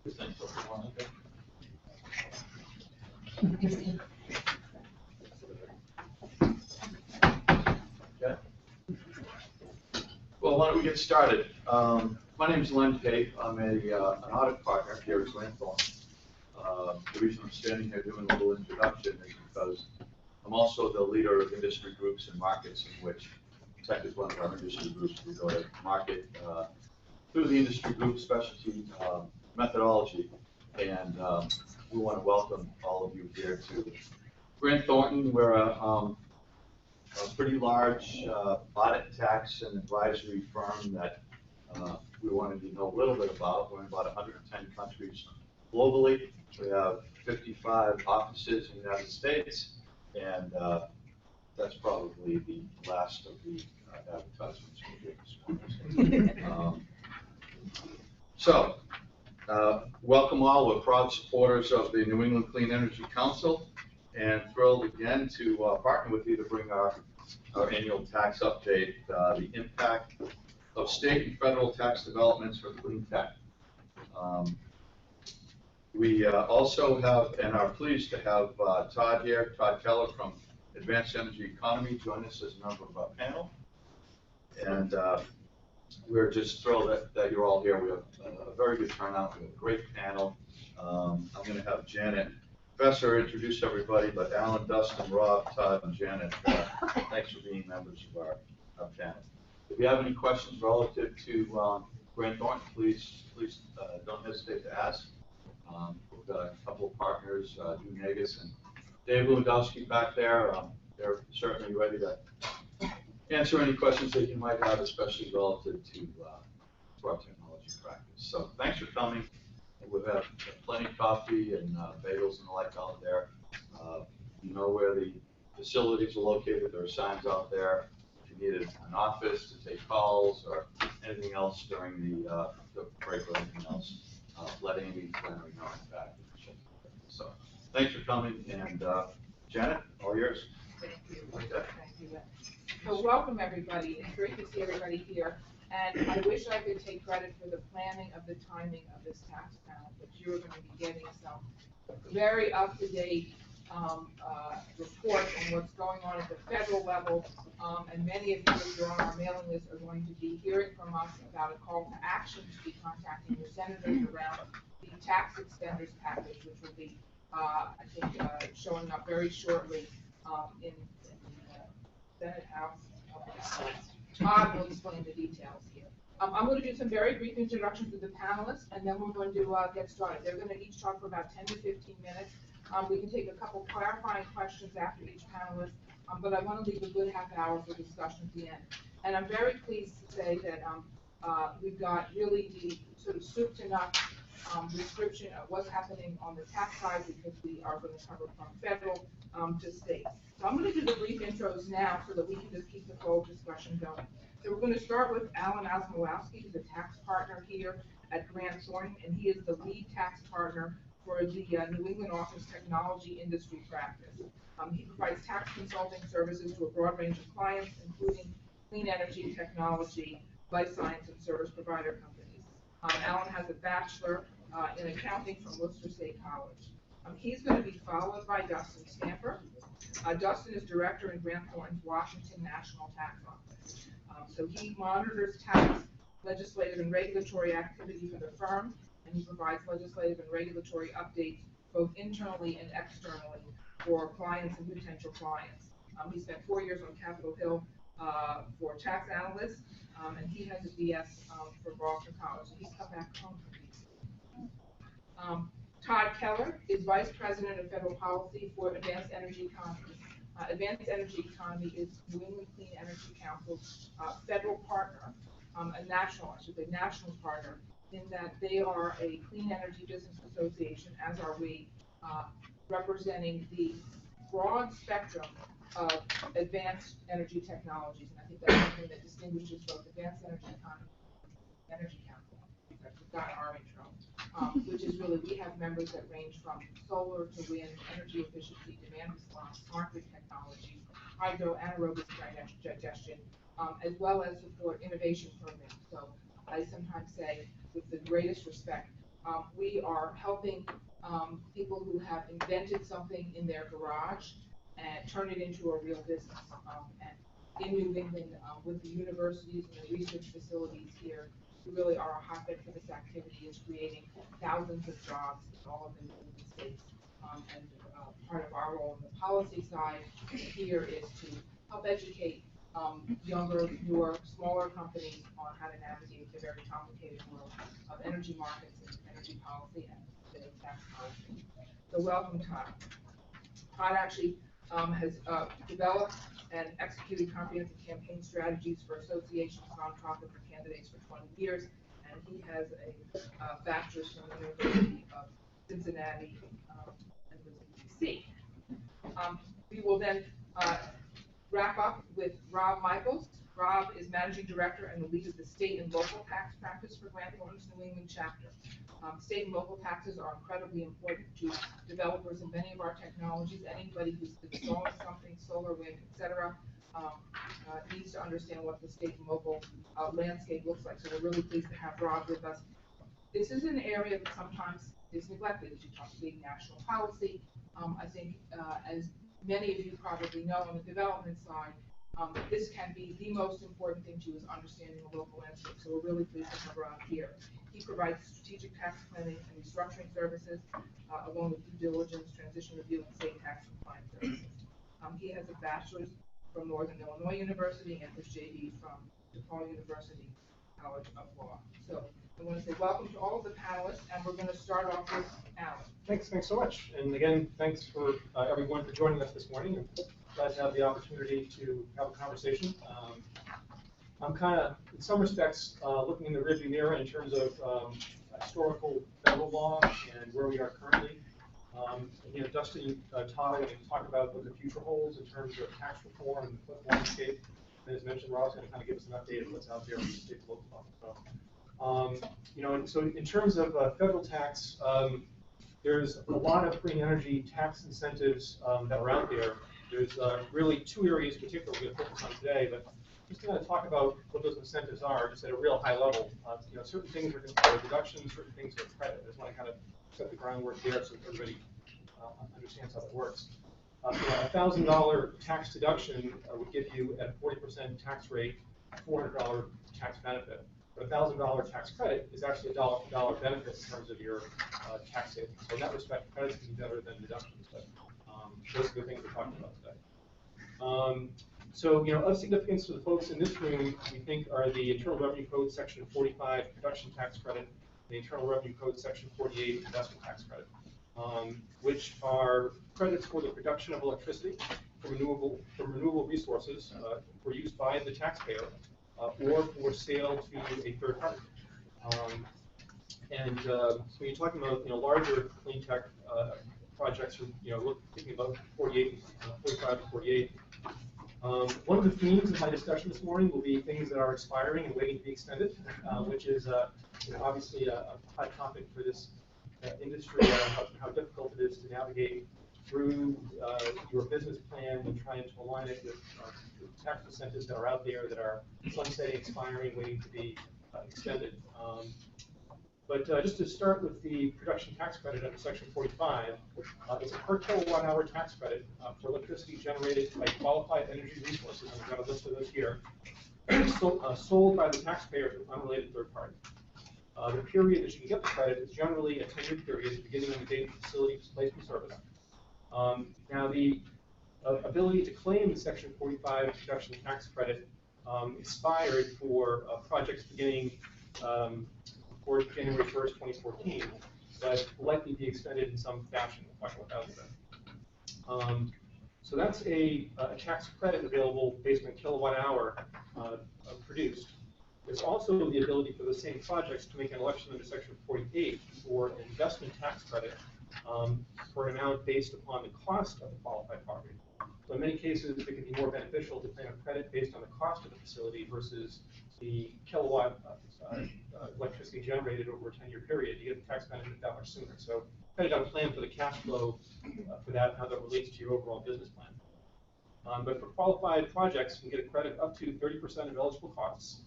Thanks, everyone. Okay. Well, why don't we get started? My name is Len Pate. I'm an audit partner here at Grant Thornton. The reason I'm standing here doing a little introduction is because I'm also the leader of industry groups and markets in which tech is one of our industry groups. We go to market through the industry group specialty methodology, and we want to welcome all of you here to Grant Thornton. We're a pretty large audit, tax, and advisory firm that we wanted to know a little bit about. We're in about 110 countries globally. We have 55 offices in the United States, and that's probably the last of the advertisements we'll give this morning. So, welcome all. We're proud supporters of the New England Clean Energy Council, and thrilled again to partner with you to bring our annual tax update, the impact of state and federal tax developments for clean tech. We also have, and are pleased to have Todd here, Todd Keller from Advanced Energy Economy, join us as a member of our panel. And we're just thrilled that you're all here. We have a very good turnout. We have a great panel. I'm going to have Janet Besser introduce everybody, but Alan, Dustin, Rob, Todd, and Janet, thanks for being members of our panel. If you have any questions relative to Grant Thornton, please don't hesitate to ask. We've got a couple of partners, Drew Nagus and Dave Lewandowski back there. They're certainly ready to answer any questions that you might have, especially relative to our technology practice. So thanks for coming. We've had plenty of coffee and bagels and the like out there. You know where the facilities are located. There are signs out there. If you needed an office to take calls or anything else during the break or anything else, let Amy Flannery know in the back. So thanks for coming, and Janet, all yours. Thank you. Okay. Thank you. So welcome everybody. It's great to see everybody here. And I wish I could take credit for the planning of the timing of this tax panel, but you're going to be getting some very up-to-date reports on what's going on at the federal level. And many of you, if you're on our mailing list, are going to be hearing from us about a call to action to be contacting your senators around the tax extenders package, which will be, I think, showing up very shortly in the Senate House. Todd will explain the details here. I'm going to do some very brief introductions to the panelists, and then we're going to get started. They're going to each talk for about 10 to 15 minutes. We can take a couple clarifying questions after each panelist, but I want to leave a good half hour for discussion at the end. And I'm very pleased to say that we've got really the sort of soup to nuts description of what's happening on the tax side, because we are going to cover from federal to state. So I'm going to do the brief intros now so that we can just keep the flow of discussion going. So we're going to start with Alan Osmowski, who's a tax partner here at Grant Thornton, and he is the lead tax partner for the New England Office Technology Industry Practice. He provides tax consulting services to a broad range of clients, including clean energy, technology, life science, and service provider companies. Alan has a bachelor in accounting from Worcester State College. He's going to be followed by Dustin Stamper. Dustin is director in Grant Thornton's Washington National Tax Office. So he monitors tax, legislative, and regulatory activity for the firm, and he provides legislative and regulatory updates both internally and externally for clients and potential clients. He spent 4 years on Capitol Hill for tax analyst, and he has a DS from Boston College. So he's come back home from DC. Todd Keller is Vice President of Federal Policy for Advanced Energy Economy. Advanced Energy Economy is New England Clean Energy Council's federal partner, a national, I should say, national partner, in that they are a clean energy business association, as are we, representing the broad spectrum of advanced energy technologies. And I think that's something that distinguishes both Advanced Energy Economy and Energy Council. I forgot our intro, which is really, we have members that range from solar to wind, energy efficiency, demand response, smart grid technologies, hydro anaerobic digestion, as well as support innovation programs. So I sometimes say, with the greatest respect, We are helping people who have invented something in their garage and turn it into a real business. And in New England, with the universities and the research facilities here, we really are a hotbed for this activity. It's creating thousands of jobs in all of the New England states. And part of our role on the policy side here is to help educate younger, newer, smaller companies on how to navigate the very complicated world of energy markets and energy policy and today tax policy. So welcome, Todd. Todd actually has developed and executed comprehensive campaign strategies for associations, nonprofits, and candidates for 20 years, and he has a bachelor's from the University of Cincinnati and lives in DC. We will then wrap up with Rob Michaels. Rob is Managing Director and the lead of the state and local tax practice for Grant Thornton's New England chapter. State and local taxes are incredibly important to developers in many of our technologies. Anybody who's installing something, solar, wind, etc., needs to understand what the state and local landscape looks like. So we're really pleased to have Rob with us. This is an area that sometimes is neglected as you talk big national policy. I think, as many of you probably know, on the development side, this can be the most important thing to you is understanding the local landscape. So we're really pleased to have Rob here. He provides strategic tax planning and restructuring services, along with due diligence, transition review, and state tax compliance services. He has a bachelor's from Northern Illinois University and his JD from DePaul University College of Law. So I want to say welcome to all of the panelists, and we're going to start off with Alan. Thanks so much. And again, thanks for everyone for joining us this morning. I'm glad to have the opportunity to have a conversation. I'm kind of, in some respects, looking in the rearview mirror in terms of historical federal law and where we are currently. Dustin, Todd are going to talk about what the future holds in terms of tax reform and the political landscape. And as mentioned, Rob's going to kind of give us an update of what's out there in the state and local level. So, in terms of federal tax, there's a lot of clean energy tax incentives that are out there. There's really two areas in particular we're going to focus on today, but just going to talk about what those incentives are, just at a real high level. Certain things are deductions, certain things are credit. I just want to kind of set the groundwork there so everybody understands how that works. A $1,000 tax deduction would give you, at a 40% tax rate, a $400 tax benefit. But a $1,000 tax credit is actually a dollar-for-dollar benefit in terms of your tax savings. So in that respect, credits can be better than deductions. But those are the things we're talking about today. So, of significance to the folks in this room, we think are the Internal Revenue Code Section 45 Production Tax Credit, the Internal Revenue Code Section 48 Investment Tax Credit, which are credits for the production of electricity from renewable resources for use by the taxpayer or for sale to a third party. So when you're talking about larger clean tech projects, thinking about 45 to 48. One of the themes of my discussion this morning will be things that are expiring and waiting to be extended, which is obviously a hot topic for this industry, how difficult it is to navigate through your business plan and trying to align it with tax incentives that are out there that are sunsetting, expiring, waiting to be extended. But just to start with the production tax credit under Section 45, it's a per kilowatt hour tax credit for electricity generated by qualified energy resources, and we've got a list of those here, sold by the taxpayer to an unrelated third party. The period that you can get the credit is generally a 10-year period beginning on the date the facility was placed in service. Now, the ability to claim the Section 45 production tax credit expired for projects beginning for January 1st, 2014, but will likely be extended in some fashion. We'll talk about that. So that's a tax credit available based on kilowatt hour produced. There's also the ability for the same projects to make an election under Section 48 for an investment tax credit for an amount based upon the cost of the qualified property. So in many cases, it can be more beneficial to claim a credit based on the cost of the facility versus the kilowatt electricity generated over a 10-year period. You get the tax benefit that much sooner. So kind of got a plan for the cash flow for that and how that relates to your overall business plan. But for qualified projects, you can get a credit up to 30% of eligible costs.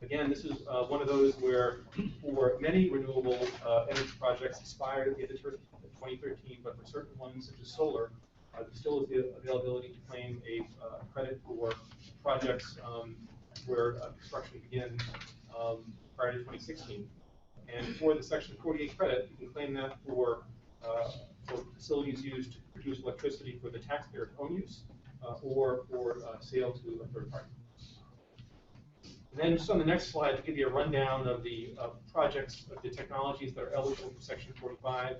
Again, this is one of those where, for many renewable energy projects, expired at the end of 2013, but for certain ones, such as solar, there still is the availability to claim a credit for projects where construction begins prior to 2016. And for the Section 48 credit, you can claim that for facilities used to produce electricity for the taxpayer's own use or for sale to a third party. And then just on the next slide, to give you a rundown of the projects, of the technologies that are eligible for Section 45,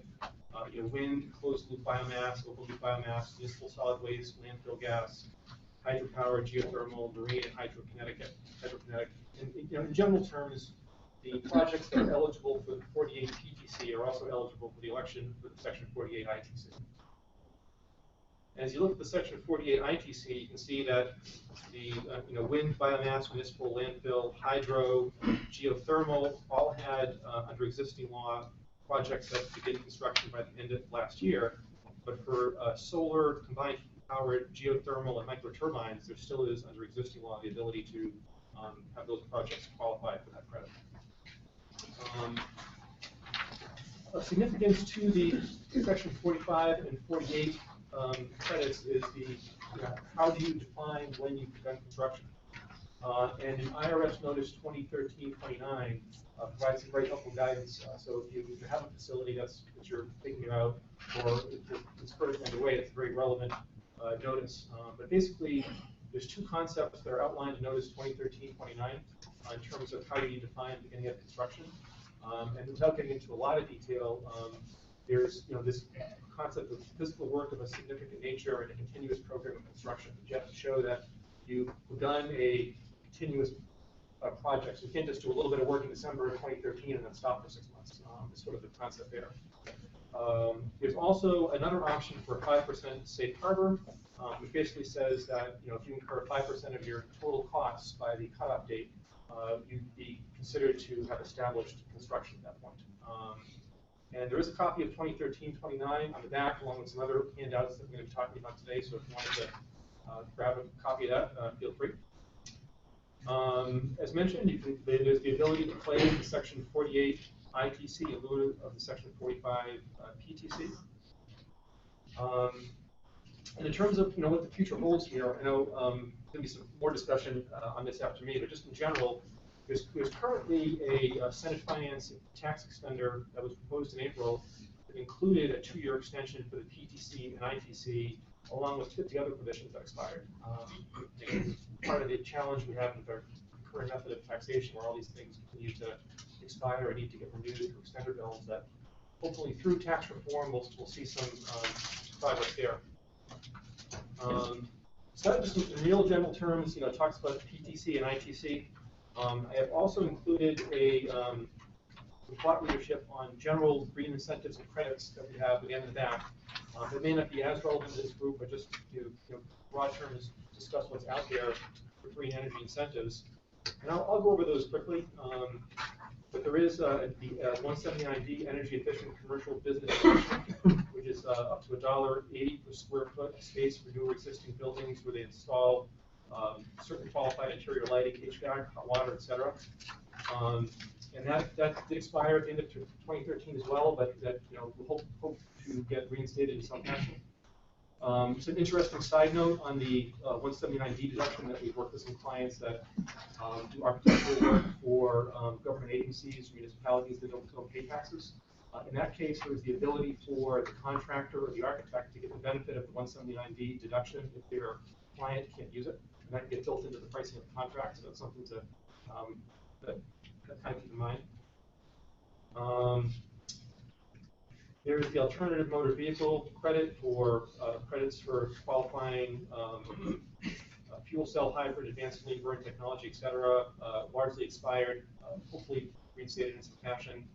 wind, closed-loop biomass, open-loop biomass, municipal solid waste, landfill gas, hydropower, geothermal, marine, and hydrokinetic. In general terms, the projects that are eligible for the 48 PTC are also eligible for the election for the Section 48 ITC. As you look at the Section 48 ITC, you can see that the wind, biomass, municipal, landfill, hydro, geothermal all had, under existing law, projects that begin construction by the end of last year. But for solar, combined powered, geothermal, and microturbines, there still is, under existing law, the ability to have those projects qualify for that credit. Of significance to the Section 45 and 48 credits is how do you define when you've begun construction? And in IRS Notice 2013-29 provides some very helpful guidance. So if you have a facility that you're thinking about, or if it's further underway, it's a very relevant notice. But basically, there's two concepts that are outlined in Notice 2013-29 in terms of how you define the beginning of construction. And without getting into a lot of detail, there's this concept of physical work of a significant nature and a continuous program of construction. You have to show that you've begun a continuous project. So you can't just do a little bit of work in December of 2013 and then stop for 6 months. Is sort of the concept there. There's also another option for 5% safe harbor, which basically says that if you incur 5% of your total costs by the cutoff date, you'd be considered to have established construction at that point. And there is a copy of 2013-29 on the back, along with some other handouts that we're going to be talking about today. So if you wanted to grab a copy of that, feel free. As mentioned, there's the ability to claim the Section 48 ITC in lieu of the Section 45 PTC. And in terms of what the future holds here, I know there's going to be some more discussion on this after me, but just in general, there's currently a Senate Finance tax extender that was proposed in April that included a 2-year extension for the PTC and ITC, along with 50 other provisions that expired. Part of the challenge we have with our current method of taxation, where all these things continue to expire and need to get renewed through extender bills, that hopefully through tax reform we'll see some progress there. So that just in real general terms, talks about PTC and ITC. I have also included a thought leadership on general green incentives and credits that we have at the end of the back. It may not be as relevant to this group, but just to broad terms discuss what's out there for green energy incentives. And I'll go over those quickly. But there is the 179D energy efficient commercial business, which is up to $1.80 per square foot of space for newer existing buildings where they install certain qualified interior lighting, HVAC, hot water, etc. And that did expire at the end of 2013 as well, but that we'll hope to get reinstated in some fashion. Just an interesting side note on the 179D deduction that we've worked with some clients that do architectural work for government agencies, municipalities that don't pay taxes. In that case, there was the ability for the contractor or the architect to get the benefit of the 179D deduction if their client can't use it. And that can get built into the pricing of the contract, so that's something to kind of keep in mind. There's the alternative motor vehicle credit for credits for qualifying fuel cell, hybrid, advanced clean burn technology, etc. Largely expired, hopefully reinstated in some fashion.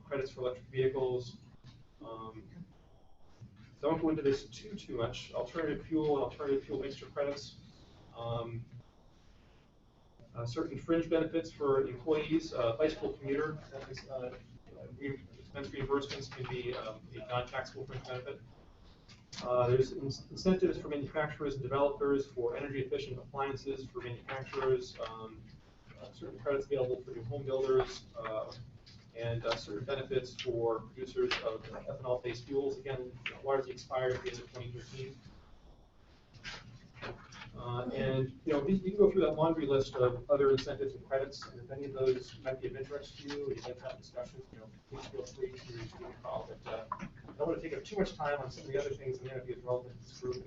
Credits for electric vehicles. Don't go into this too much. Alternative fuel and alternative fuel mixture credits. Certain fringe benefits for employees. Bicycle commuter expense reimbursements can be a non-taxable fringe benefit. There's incentives for manufacturers and developers for energy efficient appliances for manufacturers. certain credits available for new home builders, and certain benefits for producers of ethanol-based fuels, again, largely expired at the end of 2013. And we can go through that laundry list of other incentives and credits, and if any of those might be of interest to you, or you'd like to have discussions, please feel free to give me a call. But I don't want to take up too much time on some of the other things that may not be as relevant to this group.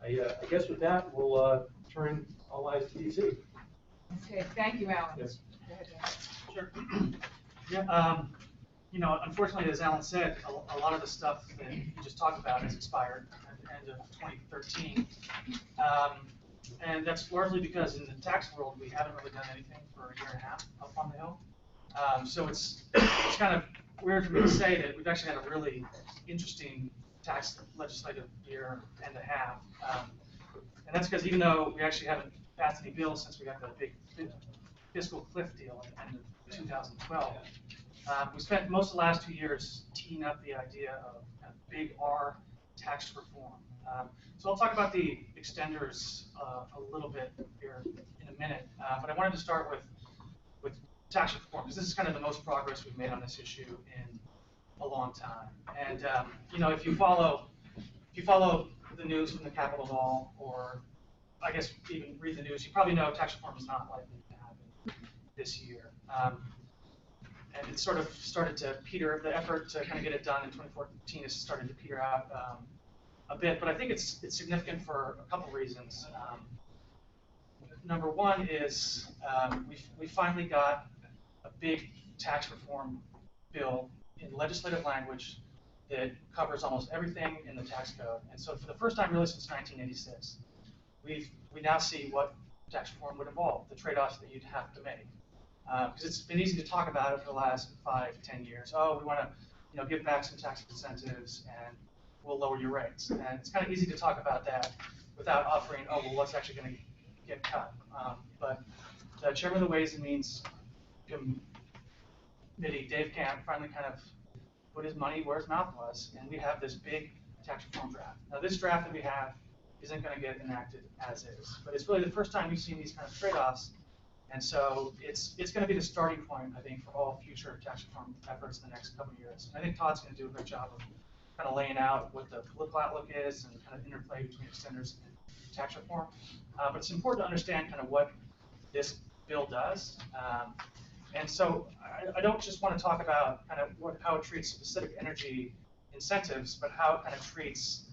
I guess with that, we'll turn all eyes to DC. Okay, thank you, Alan. Yes. Go ahead, Dennis. Sure. Yeah, unfortunately, as Alan said, a lot of the stuff that you just talked about has expired at the end of 2013. And that's largely because in the tax world, we haven't really done anything for a year and a half up on the Hill. So it's kind of weird for me to say that we've actually had a really interesting tax legislative year and a half. And that's because even though we actually haven't passed any bills since we got the big fiscal cliff deal at the end of 2012, we spent most of the last 2 years teeing up the idea of kind of big R tax reform. So I'll talk about the extenders a little bit here in a minute, but I wanted to start with tax reform because this is kind of the most progress we've made on this issue in a long time. And if you follow the news from the Capitol Hall, or I guess even read the news, you probably know tax reform is not likely to happen this year. And it sort of started to peter. The effort to kind of get it done in 2014 has started to peter out a bit, but I think it's significant for a couple reasons. Number one is we finally got a big tax reform bill in legislative language that covers almost everything in the tax code. And so for the first time really since 1986, we now see what tax reform would involve, the trade-offs that you'd have to make. Because it's been easy to talk about it for the last 5-10 years. Oh, we want to give back some tax incentives and we'll lower your rates. And it's kind of easy to talk about that without offering, oh, well, what's actually going to get cut. But the chairman of the Ways and Means Committee, Dave Camp, finally kind of put his money where his mouth was, and we have this big tax reform draft. Now, this draft that we have isn't going to get enacted as is, but it's really the first time we've seen these kind of trade-offs, and so it's going to be the starting point, I think, for all future tax reform efforts in the next couple of years. And I think Todd's going to do a great job of kind of laying out what the political outlook is and kind of interplay between extenders and tax reform. But it's important to understand kind of what this bill does. And so I don't just want to talk about kind of how it treats specific energy incentives, but how it kind of treats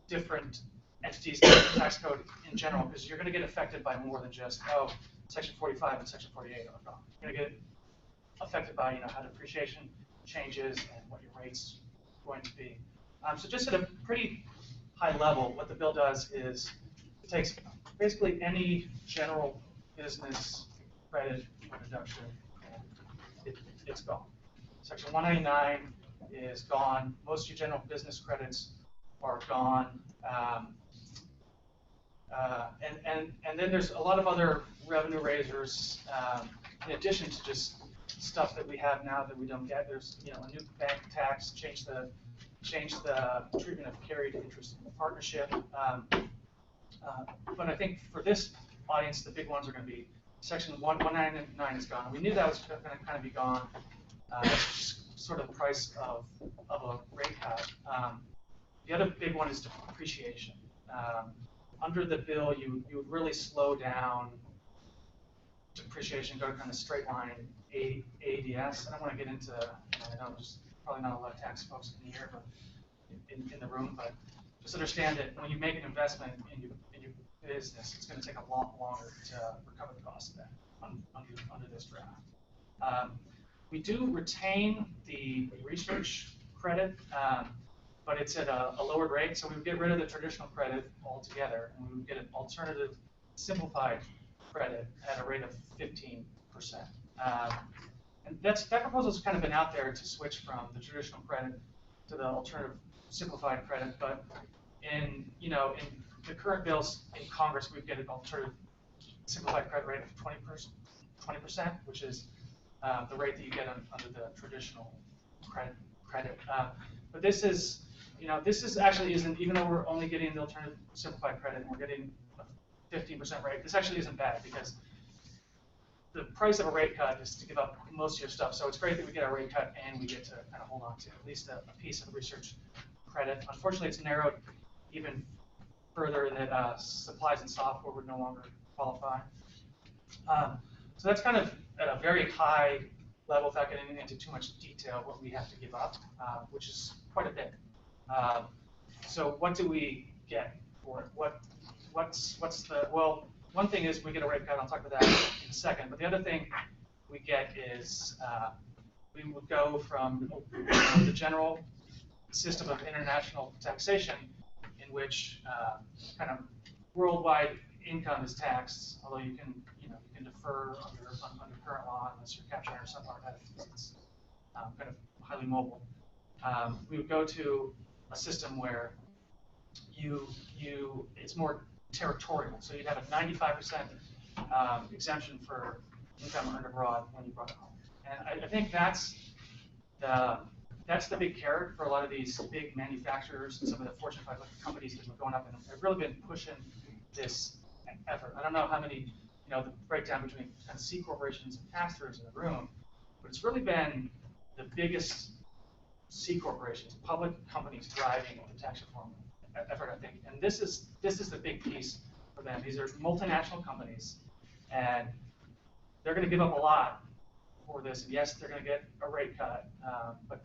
different entities in the tax code in general, because you're going to get affected by more than just, oh, Section 45 and Section 48 are gone. You're going to get affected by how depreciation changes and what your rate's going to be. So just at a pretty high level, what the bill does is it takes basically any general business credit reduction and it's gone. Section 199 is gone. Most of your general business credits are gone. And then there's a lot of other revenue raisers in addition to just stuff that we have now that we don't get. There's a new bank tax, change the treatment of carried interest in the partnership. But I think for this audience, the big ones are going to be Section 199 is gone. We knew that was going to kind of be gone. That's just sort of the price of a rate cut. The other big one is depreciation. Under the bill, you would really slow down depreciation, go to kind of straight line ADS. I don't want to get into, I know there's probably not a lot of tax folks in here, but in the room, but just understand that when you make an investment in your business, it's going to take a lot longer to recover the cost of that under this draft. We do retain the research credit, but it's at a lowered rate, so we would get rid of the traditional credit altogether, and we would get an alternative simplified credit at a rate of 15%. And that proposal's kind of been out there to switch from the traditional credit to the alternative simplified credit, but in the current bills in Congress, we get an alternative simplified credit rate of 20%, which is the rate that you get under the traditional credit. But this is actually isn't, even though we're only getting the alternative simplified credit and we're getting a 15% rate, this actually isn't bad because the price of a rate cut is to give up most of your stuff. So it's great that we get our rate cut and we get to kind of hold on to at least a piece of the research credit. Unfortunately, it's narrowed even further that supplies and software would no longer qualify. So that's kind of at a very high level, without getting into too much detail, what we have to give up, which is quite a bit. So what do we get for it? What's the, well, one thing is we get a rate cut, I'll talk about that in a second, but the other thing we get is we would go from the general system of international taxation in which kind of worldwide income is taxed, although you can defer under current law unless you're capturing or something like that. It's kind of highly mobile. We would go to a system where it's more territorial. So you'd have a 95% exemption for income earned abroad when you brought it home. And I think that's the big carrot for a lot of these big manufacturers and some of the Fortune 500 companies that are going up and have really been pushing this effort. I don't know how many, the breakdown between kind of C corporations and pass-throughs in the room, but it's really been the biggest C corporations, public companies driving the tax reform effort, I think. And this is the big piece for them. These are multinational companies, and they're going to give up a lot for this. And yes, they're going to get a rate cut, but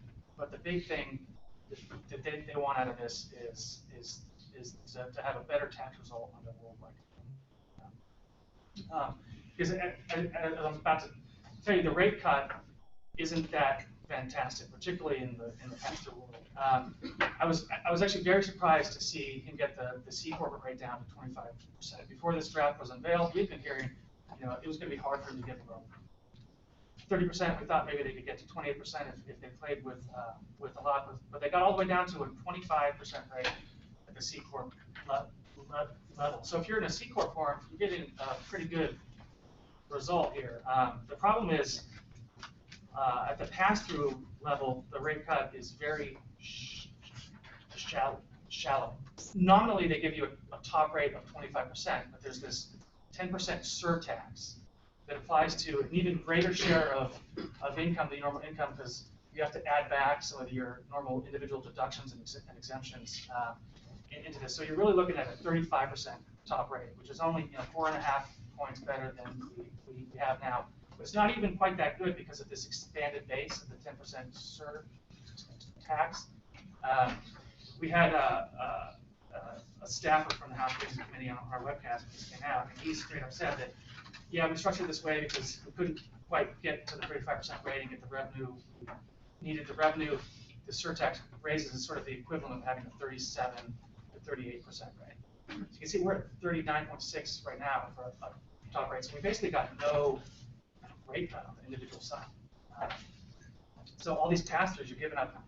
the big thing that they want out of this is to have a better tax result on the worldwide. Because as I'm about to tell you, the rate cut isn't that fantastic, particularly in the pass-through world. I was actually very surprised to see him get the C corporate rate down to 25%. Before this draft was unveiled, we've been hearing, it was going to be hard for him to get below 30%. We thought maybe they could get to 28% if they played with a lot, but they got all the way down to a 25% rate at the C corp level. So if you're in a C corp form, you're getting a pretty good result here. The problem is at the pass-through level, the rate cut is very shallow. Nominally, they give you a top rate of 25%, but there's this 10% surtax that applies to an even greater share of income than normal income, because you have to add back some of your normal individual deductions and exemptions into this. So you're really looking at a 35% top rate, which is only 4.5 points better than we have now. But it's not even quite that good because of this expanded base of the 10% tax. We had a staffer from the House Business Committee on our webcast when this came out, and he straight up said that, yeah, we structured it this way because we couldn't quite get to the 35% rate and get the revenue. We needed the revenue. The surtax raises is sort of the equivalent of having a 37 to 38% rate. So you can see we're at 39.6 right now for a top rate. So we basically got no rate cut on the individual side. So all these pass-throughs, you're giving up,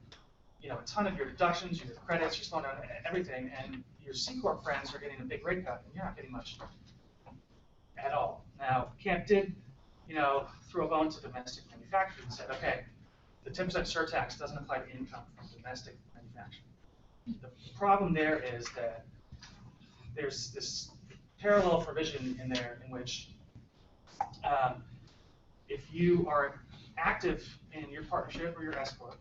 a ton of your deductions, your credits, you're slowing down everything, and your C corp friends are getting a big rate cut, and you're not getting much at all. Now, Camp did, throw a bone to domestic manufacturers and said, okay, the 10% surtax doesn't apply to income from domestic manufacturing. The problem there is that there's this parallel provision in there in which if you are active in your partnership or your S corp,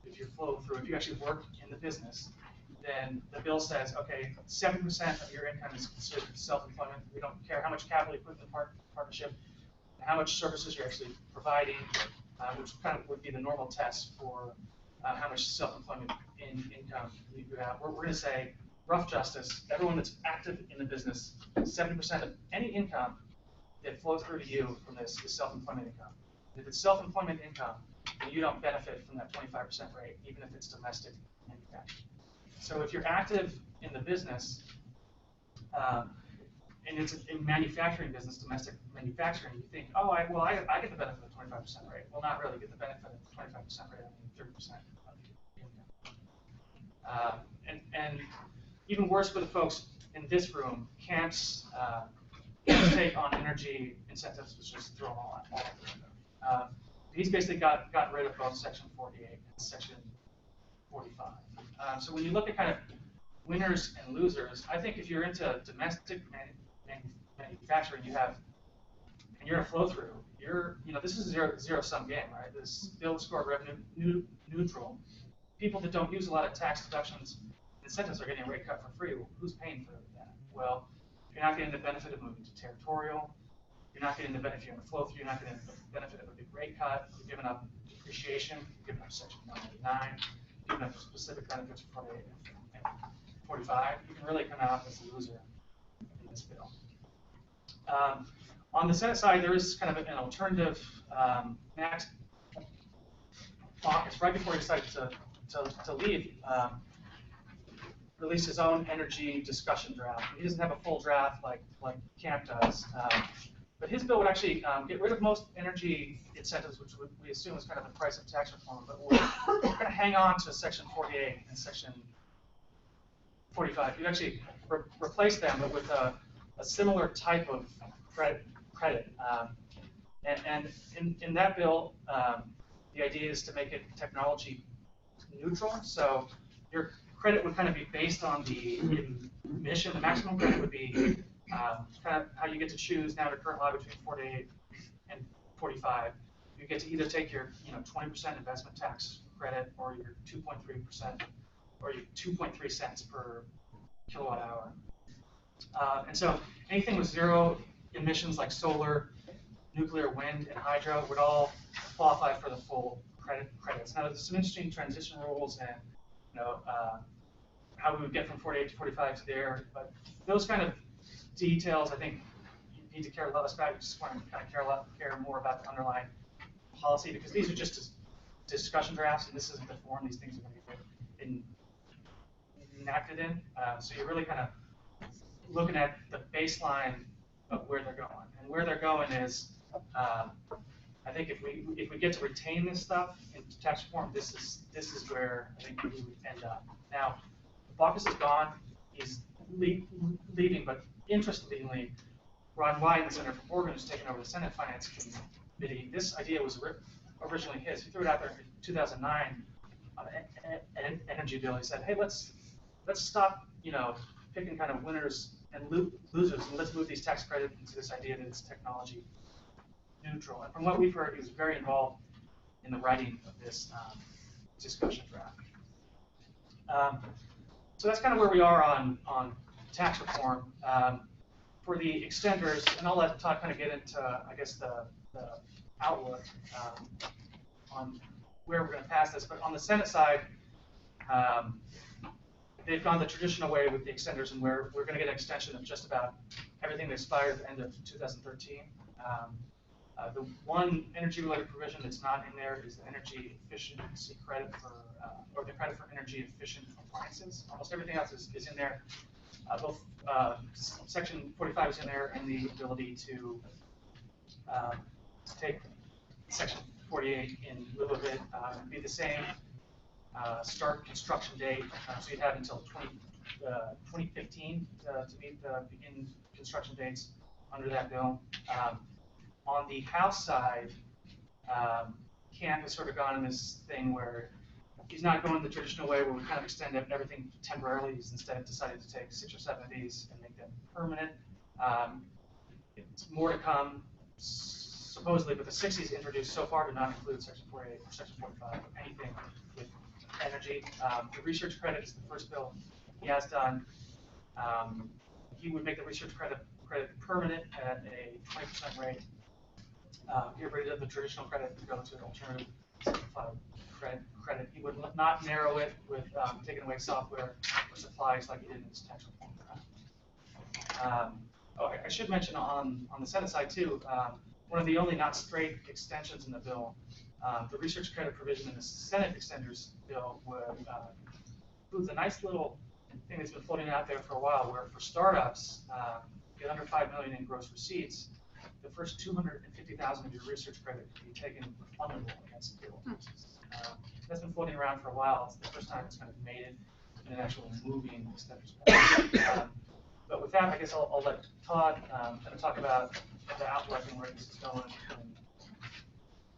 if you flow through, if you actually work in the business, then the bill says, okay, 7% of your income is considered self-employment. We don't care how much capital you put in the partnership, and how much services you're actually providing, which kind of would be the normal test for how much self-employment income you have. We're going to say, rough justice, everyone that's active in the business, 70% of any income that flows through to you from this is self-employment income. If it's self-employment income, then you don't benefit from that 25% rate, even if it's domestic manufacturing. So if you're active in the business, and it's a manufacturing business, domestic manufacturing, you think, oh, I get the benefit of the 25% rate. Well, not really get the benefit of the 25% rate, I mean 30% of the income. And even worse for the folks in this room, Camp's take on energy incentives was just thrown all out the window. He's basically got rid of both Section 48 and Section 45. So when you look at kind of winners and losers, I think if you're into domestic manufacturing, you have and you're a flow-through, this is a zero-sum game, right? This bill score revenue neutral. People that don't use a lot of tax deductions, incentives are getting a rate cut for free. Well, who's paying for that? Well, you're not getting the benefit of moving to territorial. You're not getting the benefit of a flow-through. You're not getting the benefit of a big rate cut. You're giving up depreciation. You're giving up Section 199. You're giving up specific benefits for 48 and 45. You can really come out as a loser in this bill. On the Senate side, there is kind of an alternative. Max Baucus, right before he decided to leave, released his own energy discussion draft. He doesn't have a full draft like Camp does, but his bill would actually get rid of most energy incentives, which we assume is kind of the price of tax reform, but we're going to hang on to Section 48 and Section 45. You actually replace them, but with a similar type of credit. And in that bill, the idea is to make it technology neutral. So your credit would kind of be based on the emission. The maximum credit would be kind of how you get to choose now the current law between 48 and 45. You get to either take your 20% investment tax credit or your 2.3% or your 2.3 cents per kilowatt hour. And so anything with zero emissions like solar, nuclear, wind, and hydro would all qualify for the full credits. Now, there's some interesting transition rules and how we would get from 48 to 45 to there, but those kind of details, I think, you need to care less about. You just want to kind of care more about the underlying policy, because these are just discussion drafts, and this isn't the form these things are going to be enacted in. So you're really kind of looking at the baseline of where they're going, and where they're going is, I think if we get to retain this stuff in tax reform, this is where I think we would end up. Now, Baucus is gone; he's leaving, but interestingly, Ron Wyden, the senator from Oregon, who's taken over the Senate Finance Committee. This idea was originally his. He threw it out there in 2009 on an energy bill. He said, "Hey, let's stop, picking kind of winners and losers, and let's move these tax credits into this idea that it's technology neutral." And from what we've heard, he was very involved in the writing of this discussion draft. So that's kind of where we are on tax reform. For the extenders, and I'll let Todd kind of get into, I guess, the outlook on where we're going to pass this. But on the Senate side, they've gone the traditional way with the extenders, and we're going to get an extension of just about everything that expired at the end of 2013. The one energy-related provision that's not in there is the energy efficiency credit or the credit for energy efficient appliances. Almost everything else is in there. Both Section 45 is in there, and the ability to take Section 48 in lieu of it would be the same start construction date. So you'd have until 2015 to meet the begin construction dates under that bill. On the House side, Camp has sort of gone in this thing where he's not going the traditional way where we kind of extend everything temporarily. He's instead decided to take 6 or 7 of these and make them permanent. It's more to come, supposedly, but the 60s introduced so far do not include Section 48 or Section 45 or anything with energy. The research credit is the first bill he has done. He would make the research credit permanent at a 20% rate. Get rid of the traditional credit and go to an alternative simplified credit. He would not narrow it with taking away software or supplies like he did in his tax reform draft. I should mention on the Senate side too, one of the only not straight extensions in the bill, the research credit provision in the Senate extenders bill would includes a nice little thing that's been floating out there for a while, where for startups get under $5 million in gross receipts, the first $250,000 of your research credit can be taken refundable against payroll taxes. That's been floating around for a while. It's the first time it's kind of made it in an actual moving extenders bill. But with that, I guess I'll let Todd kind of talk about the outlook and where this is going.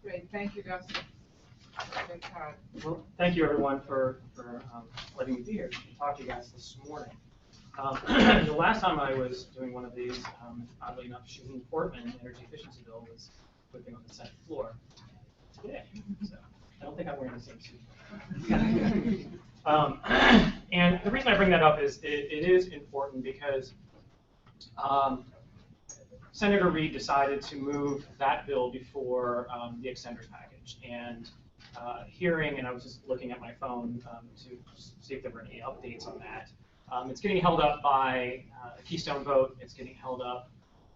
Great, thank you, Dustin. Okay, Todd. Well, thank you everyone for letting me be here to talk to you guys this morning. The last time I was doing one of these, oddly enough, Shaheen Portman energy efficiency bill was whipping on the Senate floor today. So I don't think I'm wearing the same suit. And the reason I bring that up is it is important because Senator Reid decided to move that bill before the extenders package. And hearing, and I was just looking at my phone to see if there were any updates on that. It's getting held up by a Keystone vote. It's getting held up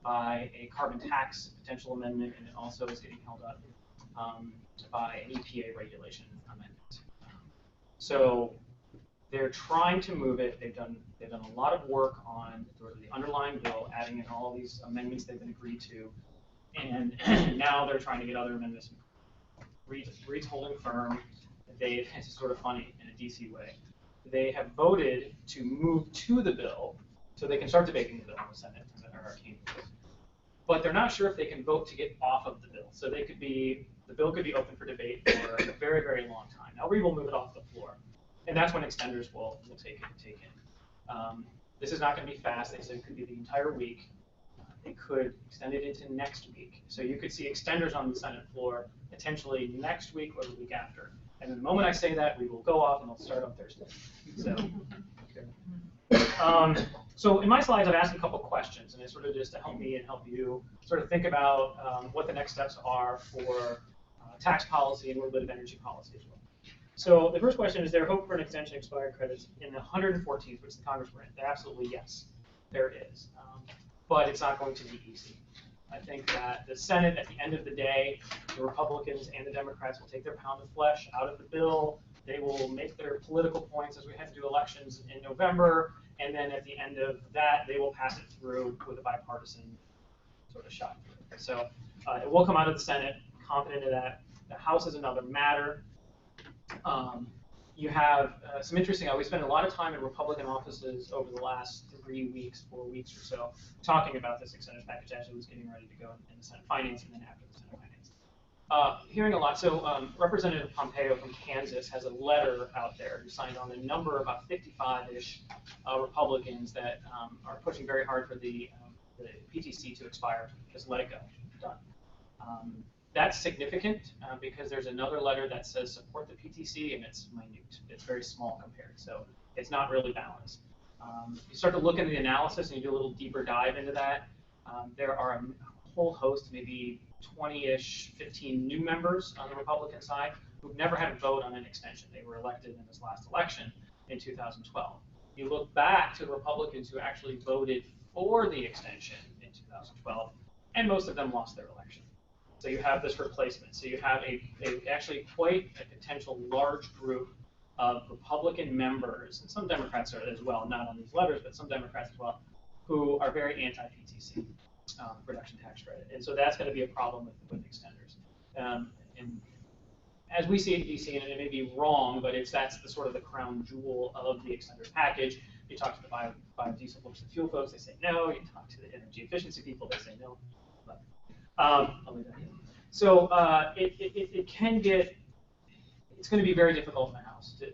by a carbon tax potential amendment, and it also is getting held up by an EPA regulation amendment. So they're trying to move it. They've done a lot of work on sort of the underlying bill, adding in all these amendments they've been agreed to, and now they're trying to get other amendments. Reid's holding firm. It's sort of funny in a DC way. They have voted to move to the bill so they can start debating the bill in the Senate, but they're not sure if they can vote to get off of the bill. So the bill could be open for debate for a very, very long time. Now Reid will move it off the floor, and that's when extenders will take in. This is not going to be fast. They said it could be the entire week. They could extend it into next week. So you could see extenders on the Senate floor potentially next week or the week after. And the moment I say that, we will go off and it'll start on Thursday. So in my slides, I've asked a couple questions, and it's sort of just to help me and help you sort of think about what the next steps are for tax policy and a little bit of energy policy as well. So the first question is, there hope for an extension of expired credits in the 114th, which the Congress were in? Absolutely yes, there is. But it's not going to be easy. I think that the Senate, at the end of the day, the Republicans and the Democrats will take their pound of flesh out of the bill. They will make their political points as we head to elections in November, and then at the end of that, they will pass it through with a bipartisan sort of shot. So it will come out of the Senate, confident of that. The House is another matter. You have some interesting, we spent a lot of time in Republican offices over the last 3 weeks, 4 weeks or so, talking about this extenders package as it was getting ready to go in the Senate Finance and then after the Senate Finance. Hearing a lot, so Representative Pompeo from Kansas has a letter out there who signed on a number, about 55-ish Republicans that are pushing very hard for the PTC to expire. Just let it go, done. That's significant because there's another letter that says support the PTC, and it's minute. It's very small compared, so it's not really balanced. You start to look into the analysis and you do a little deeper dive into that. There are a whole host, maybe 20-ish, 15 new members on the Republican side who've never had a vote on an extension. They were elected in this last election in 2012. You look back to the Republicans who actually voted for the extension in 2012, and most of them lost their election. So you have this replacement. So you have actually quite a potential large group of Republican members, and some Democrats are as well, not on these letters, but some Democrats as well, who are very anti-PTC, production tax credit. And so that's going to be a problem with extenders. And as we see it in DC, and it may be wrong, but that's the sort of the crown jewel of the extenders package. You talk to the biodiesel folks and fuel folks, they say no. You talk to the energy efficiency people, they say no. But I'll leave that here. So it can get, it's going to be very difficult in the House to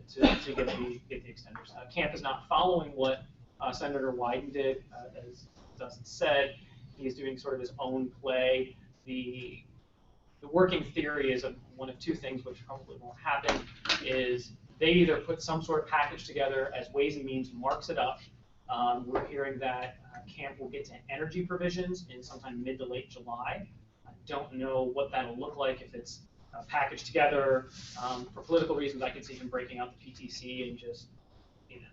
get the extenders. Camp is not following what Senator Wyden did, as Dustin said. He's doing sort of his own play. The working theory is one of two things, which probably won't happen, is they either put some sort of package together as Ways and Means marks it up. We're hearing that Camp will get to energy provisions in sometime mid to late July. I don't know what that'll look like if it's packaged together. For political reasons, I can see him breaking out the PTC and just,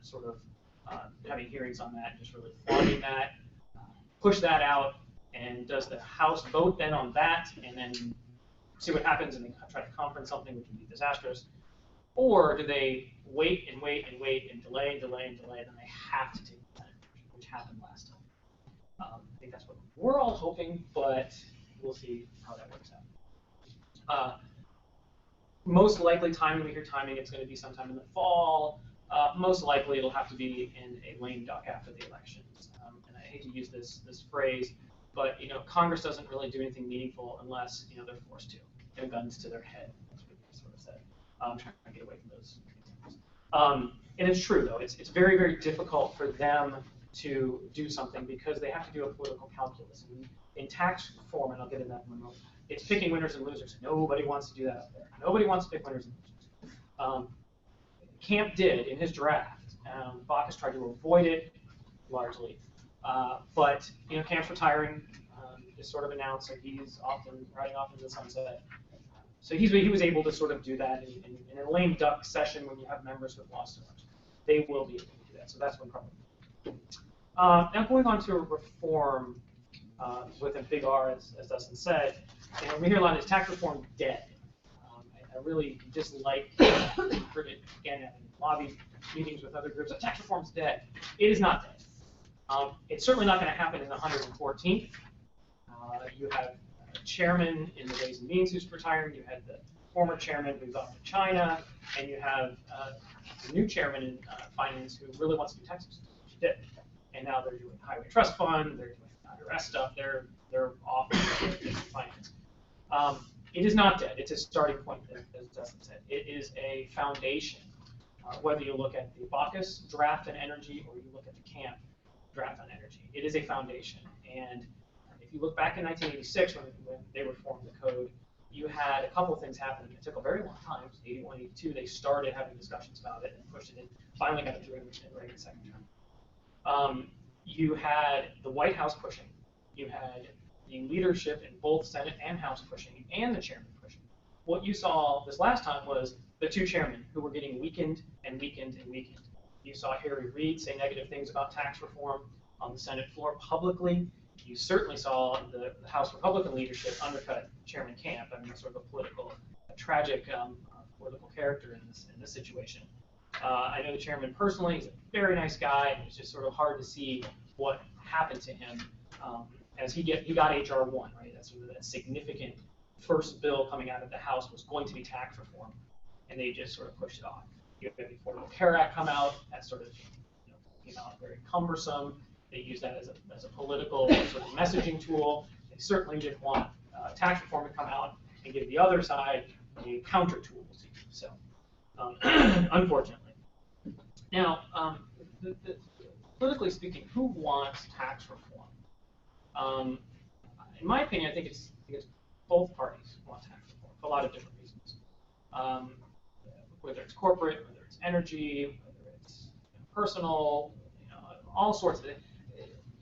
sort of having hearings on that, and just really flogging that, push that out, and does the House vote then on that, and then see what happens, and then try to conference something, which would be disastrous? Or do they wait and wait and wait and delay and delay and delay, then they have to take the Senate version, which happened last time. I think that's what we're all hoping, but we'll see how that works out. Most likely timing, we hear timing, it's going to be sometime in the fall. Most likely it'll have to be in a lame duck after the elections. And I hate to use this phrase, but Congress doesn't really do anything meaningful unless they're forced to. Guns to their head, that's what they sort of said. Trying to get away from those examples. And it's true though, it's very, very difficult for them to do something because they have to do a political calculus. And in tax reform, and I'll get into that in a moment, it's picking winners and losers. Nobody wants to do that up there. Nobody wants to pick winners and losers. Camp did in his draft. Baucus tried to avoid it largely. But Camp's retiring. Is sort of announced that he's often riding off into the sunset. So he was able to sort of do that in a lame duck session when you have members who have lost so much. They will be able to do that. So that's one problem. Now going on to reform with a big R, as Dustin said, we hear a lot of this tax reform dead. I really dislike, heard it again in lobby meetings with other groups, that tax reform's dead. It is not dead. It's certainly not going to happen in the 114th. You have a chairman in the Ways and Means who's retiring. You had the former chairman who's off to China, and you have the new chairman in finance who really wants to do taxes, which he did. And now they're doing highway trust fund. They're doing IRS stuff. They're off in finance. It is not dead. It's a starting point, as Dustin said. It is a foundation. Whether you look at the Baucus draft on energy or you look at the Camp draft on energy, it is a foundation. And if you look back in 1986 when they reformed the code, you had a couple of things happen. It took a very long time. 81, 82, they started having discussions about it and pushed it in. Finally got it through in Reagan's second term. You had the White House pushing. You had the leadership in both Senate and House pushing, and the chairman pushing. What you saw this last time was the two chairmen who were getting weakened and weakened and weakened. You saw Harry Reid say negative things about tax reform on the Senate floor publicly. You certainly saw the House Republican leadership undercut Chairman Camp. I mean, sort of a tragic political character in this situation. I know the chairman personally. He's a very nice guy, and it's just sort of hard to see what happened to him as he got HR 1, right? That's sort of that significant first bill coming out of the House was going to be tax reform, and they just sort of pushed it off. You had the Affordable Care Act come out. That sort of came out very cumbersome. They used that as a political sort of messaging tool. They certainly didn't want tax reform to come out and give the other side a counter tool to use. So, unfortunately. Now, politically speaking, who wants tax reform? In my opinion, I think it's both parties want tax reform for a lot of different reasons. Whether it's corporate, whether it's energy, whether it's personal, all sorts of it.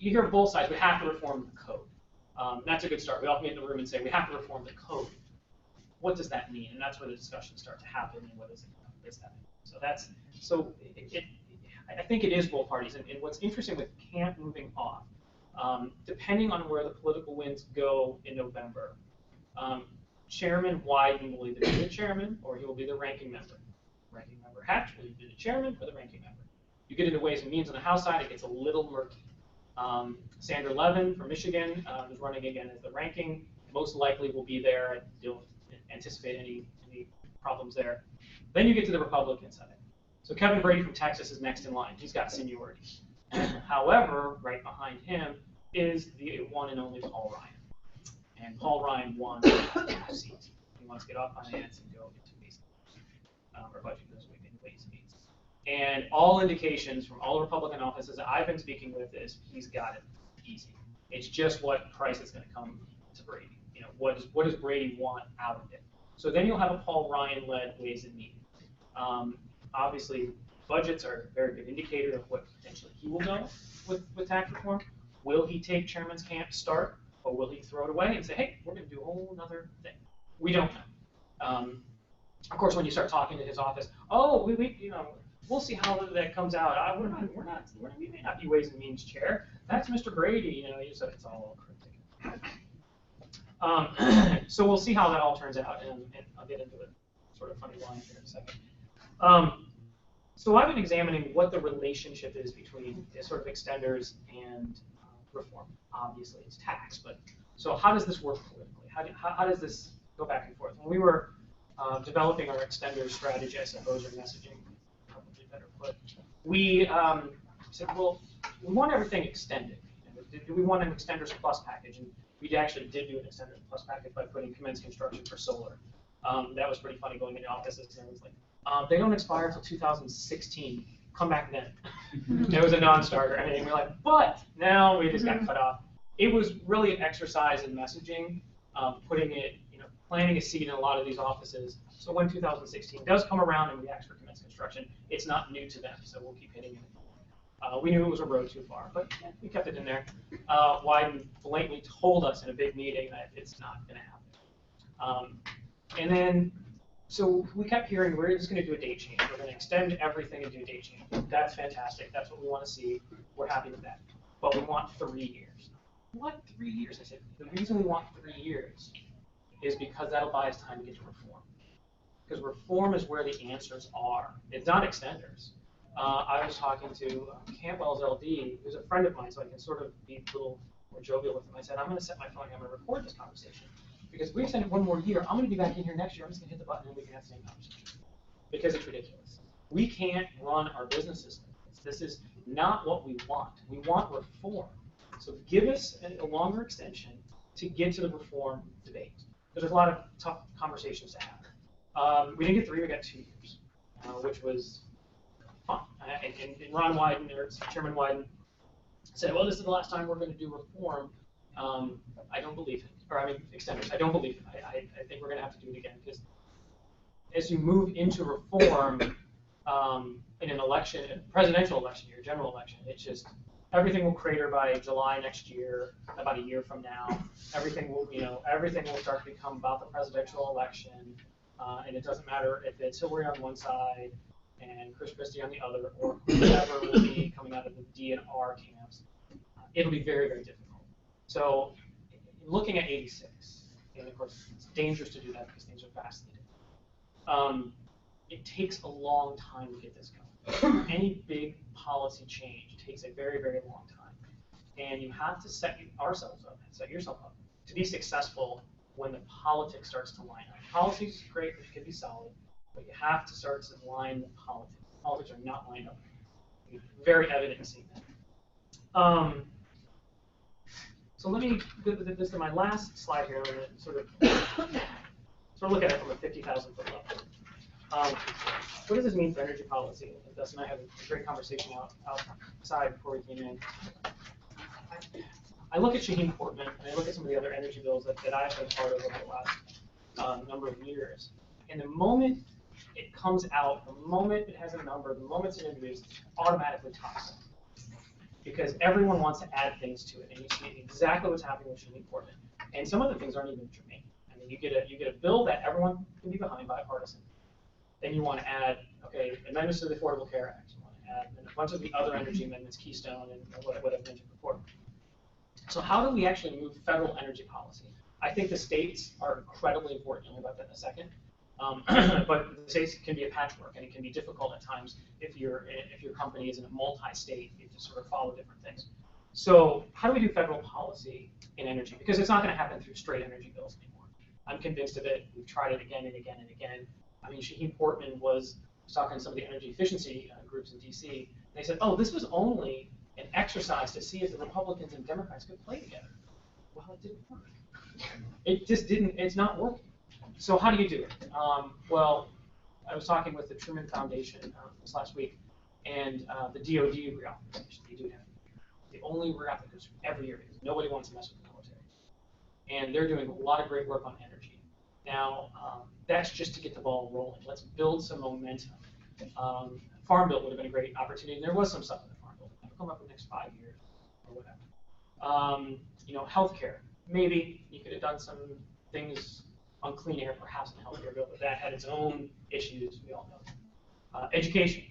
You hear both sides. We have to reform the code. That's a good start. We all get in the room and say we have to reform the code. What does that mean? And that's where the discussions start to happen. And what does that mean? I think it is both parties. And what's interesting with Camp moving off, depending on where the political winds go in November, Chairman Wyden will either be the chairman or he will be the ranking member. Ranking member Hatch will either be the chairman or the ranking member. You get into Ways and Means on the House side, it gets a little murky. Sandra Levin from Michigan is running again as the ranking. Most likely will be there. I don't anticipate any problems there. Then you get to the Republican side. So Kevin Brady from Texas is next in line. He's got seniority. However, right behind him is the one and only Paul Ryan. And Paul Ryan won the seat. He wants to get off finance and go into Ways and Means, or budget goes in Ways and Means. And all indications from all the Republican offices that I've been speaking with is he's got it easy. It's just what price is going to come to Brady. What does Brady want out of it? So then you'll have a Paul Ryan-led Ways and Means. Obviously, budgets are a very good indicator of what potentially he will go with tax reform. Will he take Chairman's Camp start, or will he throw it away and say, hey, we're going to do a whole other thing? We don't know. Of course, when you start talking to his office, we'll see how that comes out. We may not be Ways and Means chair. That's Mr. Brady. You said it's all cryptic. So we'll see how that all turns out, and I'll get into a sort of funny line here in a second. So I've been examining what the relationship is between sort of extenders and reform. Obviously, it's tax, but so how does this work politically? How does this go back and forth? When we were developing our extender strategy, I suppose, or messaging, probably better put, we said, well, we want everything extended. Do we want an extenders plus package? And we actually did do an extenders plus package by putting commence construction for solar. That was pretty funny going into offices, and it was like, they don't expire until 2016. Come back then. It was a non-starter. I mean, we're like, but now we just got cut off. It was really an exercise in messaging, putting it, planting a seed in a lot of these offices. So when 2016 does come around and we actually commence construction, it's not new to them, so we'll keep hitting it. We knew it was a road too far, but yeah, we kept it in there. Wyden blatantly told us in a big meeting that it's not going to happen. And then, so we kept hearing, we're just going to do a date change. We're going to extend everything and do a date change. That's fantastic. That's what we want to see. We're happy with that. But we want 3 years. What 3 years? I said, the reason we want 3 years is because that'll buy us time to get to reform. Because reform is where the answers are. It's not extenders. I was talking to Cantwell's LD, who's a friend of mine, so I can sort of be a little more jovial with him. I said, I'm going to set my phone, I'm going to record this conversation. Because if we extend it 1 more year, I'm going to be back in here next year. I'm just going to hit the button and we can have the same conversation. Because it's ridiculous. We can't run our businesses like this. This is not what we want. We want reform. So give us a longer extension to get to the reform debate. Because there's a lot of tough conversations to have. We didn't get 3, we got 2 years, which was fun. And Ron Wyden, or Chairman Wyden, said, well, this is the last time we're going to do reform. I don't believe it. Or I mean, extenders. I don't believe it. I think we're going to have to do it again. Because as you move into reform in an election, a presidential election year, general election, it's just, everything will crater by July next year, about a year from now. Everything will, everything will start to become about the presidential election. And it doesn't matter if it's Hillary on one side and Chris Christie on the other, or whoever will be coming out of the DNR camps. It'll be very, very difficult. So looking at 86, and of course it's dangerous to do that because things are vastly different. It takes a long time to get this going. Any big policy change takes a very, very long time. And you have to set yourself up to be successful when the politics starts to line up. Politics is great, it can be solid, but you have to start to line the politics. Politics are not lined up. It's very evident in seeing that. So let me, this is my last slide here, I'm going to sort of look at it from a 50,000 foot level. What does this mean for energy policy? And Dustin and I had a great conversation outside before we came in. I look at Shaheen Portman, and I look at some of the other energy bills that I've been part of over the last number of years. And the moment it comes out, the moment it has a number, the moment it's introduced, it's automatically tossed. Because everyone wants to add things to it, and you see exactly what's happening with Shaheen Portman. And some of the things aren't even germane. I mean, you get a bill that everyone can be behind, bipartisan. Then you want to add, okay, amendments to the Affordable Care Act. You want to add a bunch of the other energy amendments, Keystone, and what I've mentioned before. So how do we actually move federal energy policy? I think the states are incredibly important. I'll talk about that in a second. But the states can be a patchwork, and it can be difficult at times if your company is in a multi-state. You have to sort of follow different things. So how do we do federal policy in energy? Because it's not going to happen through straight energy bills anymore. I'm convinced of it. We've tried it again and again and again. I mean, Shaheen Portman was talking to some of the energy efficiency groups in DC. And they said, oh, this was only an exercise to see if the Republicans and Democrats could play together. Well, it didn't work. It just didn't, it's not working. So how do you do it? Well, I was talking with the Truman Foundation this last week, and the DoD reauthorization, they do it every year. The only reauthorization every year because nobody wants to mess with the military. And they're doing a lot of great work on energy. Now, that's just to get the ball rolling. Let's build some momentum. Farm Bill would have been a great opportunity, and there was some stuff in the Farm Bill. It'll come up in the next 5 years or whatever. Healthcare. Maybe you could have done some things on clean air, perhaps in the healthcare bill, but that had its own issues, we all know. Education.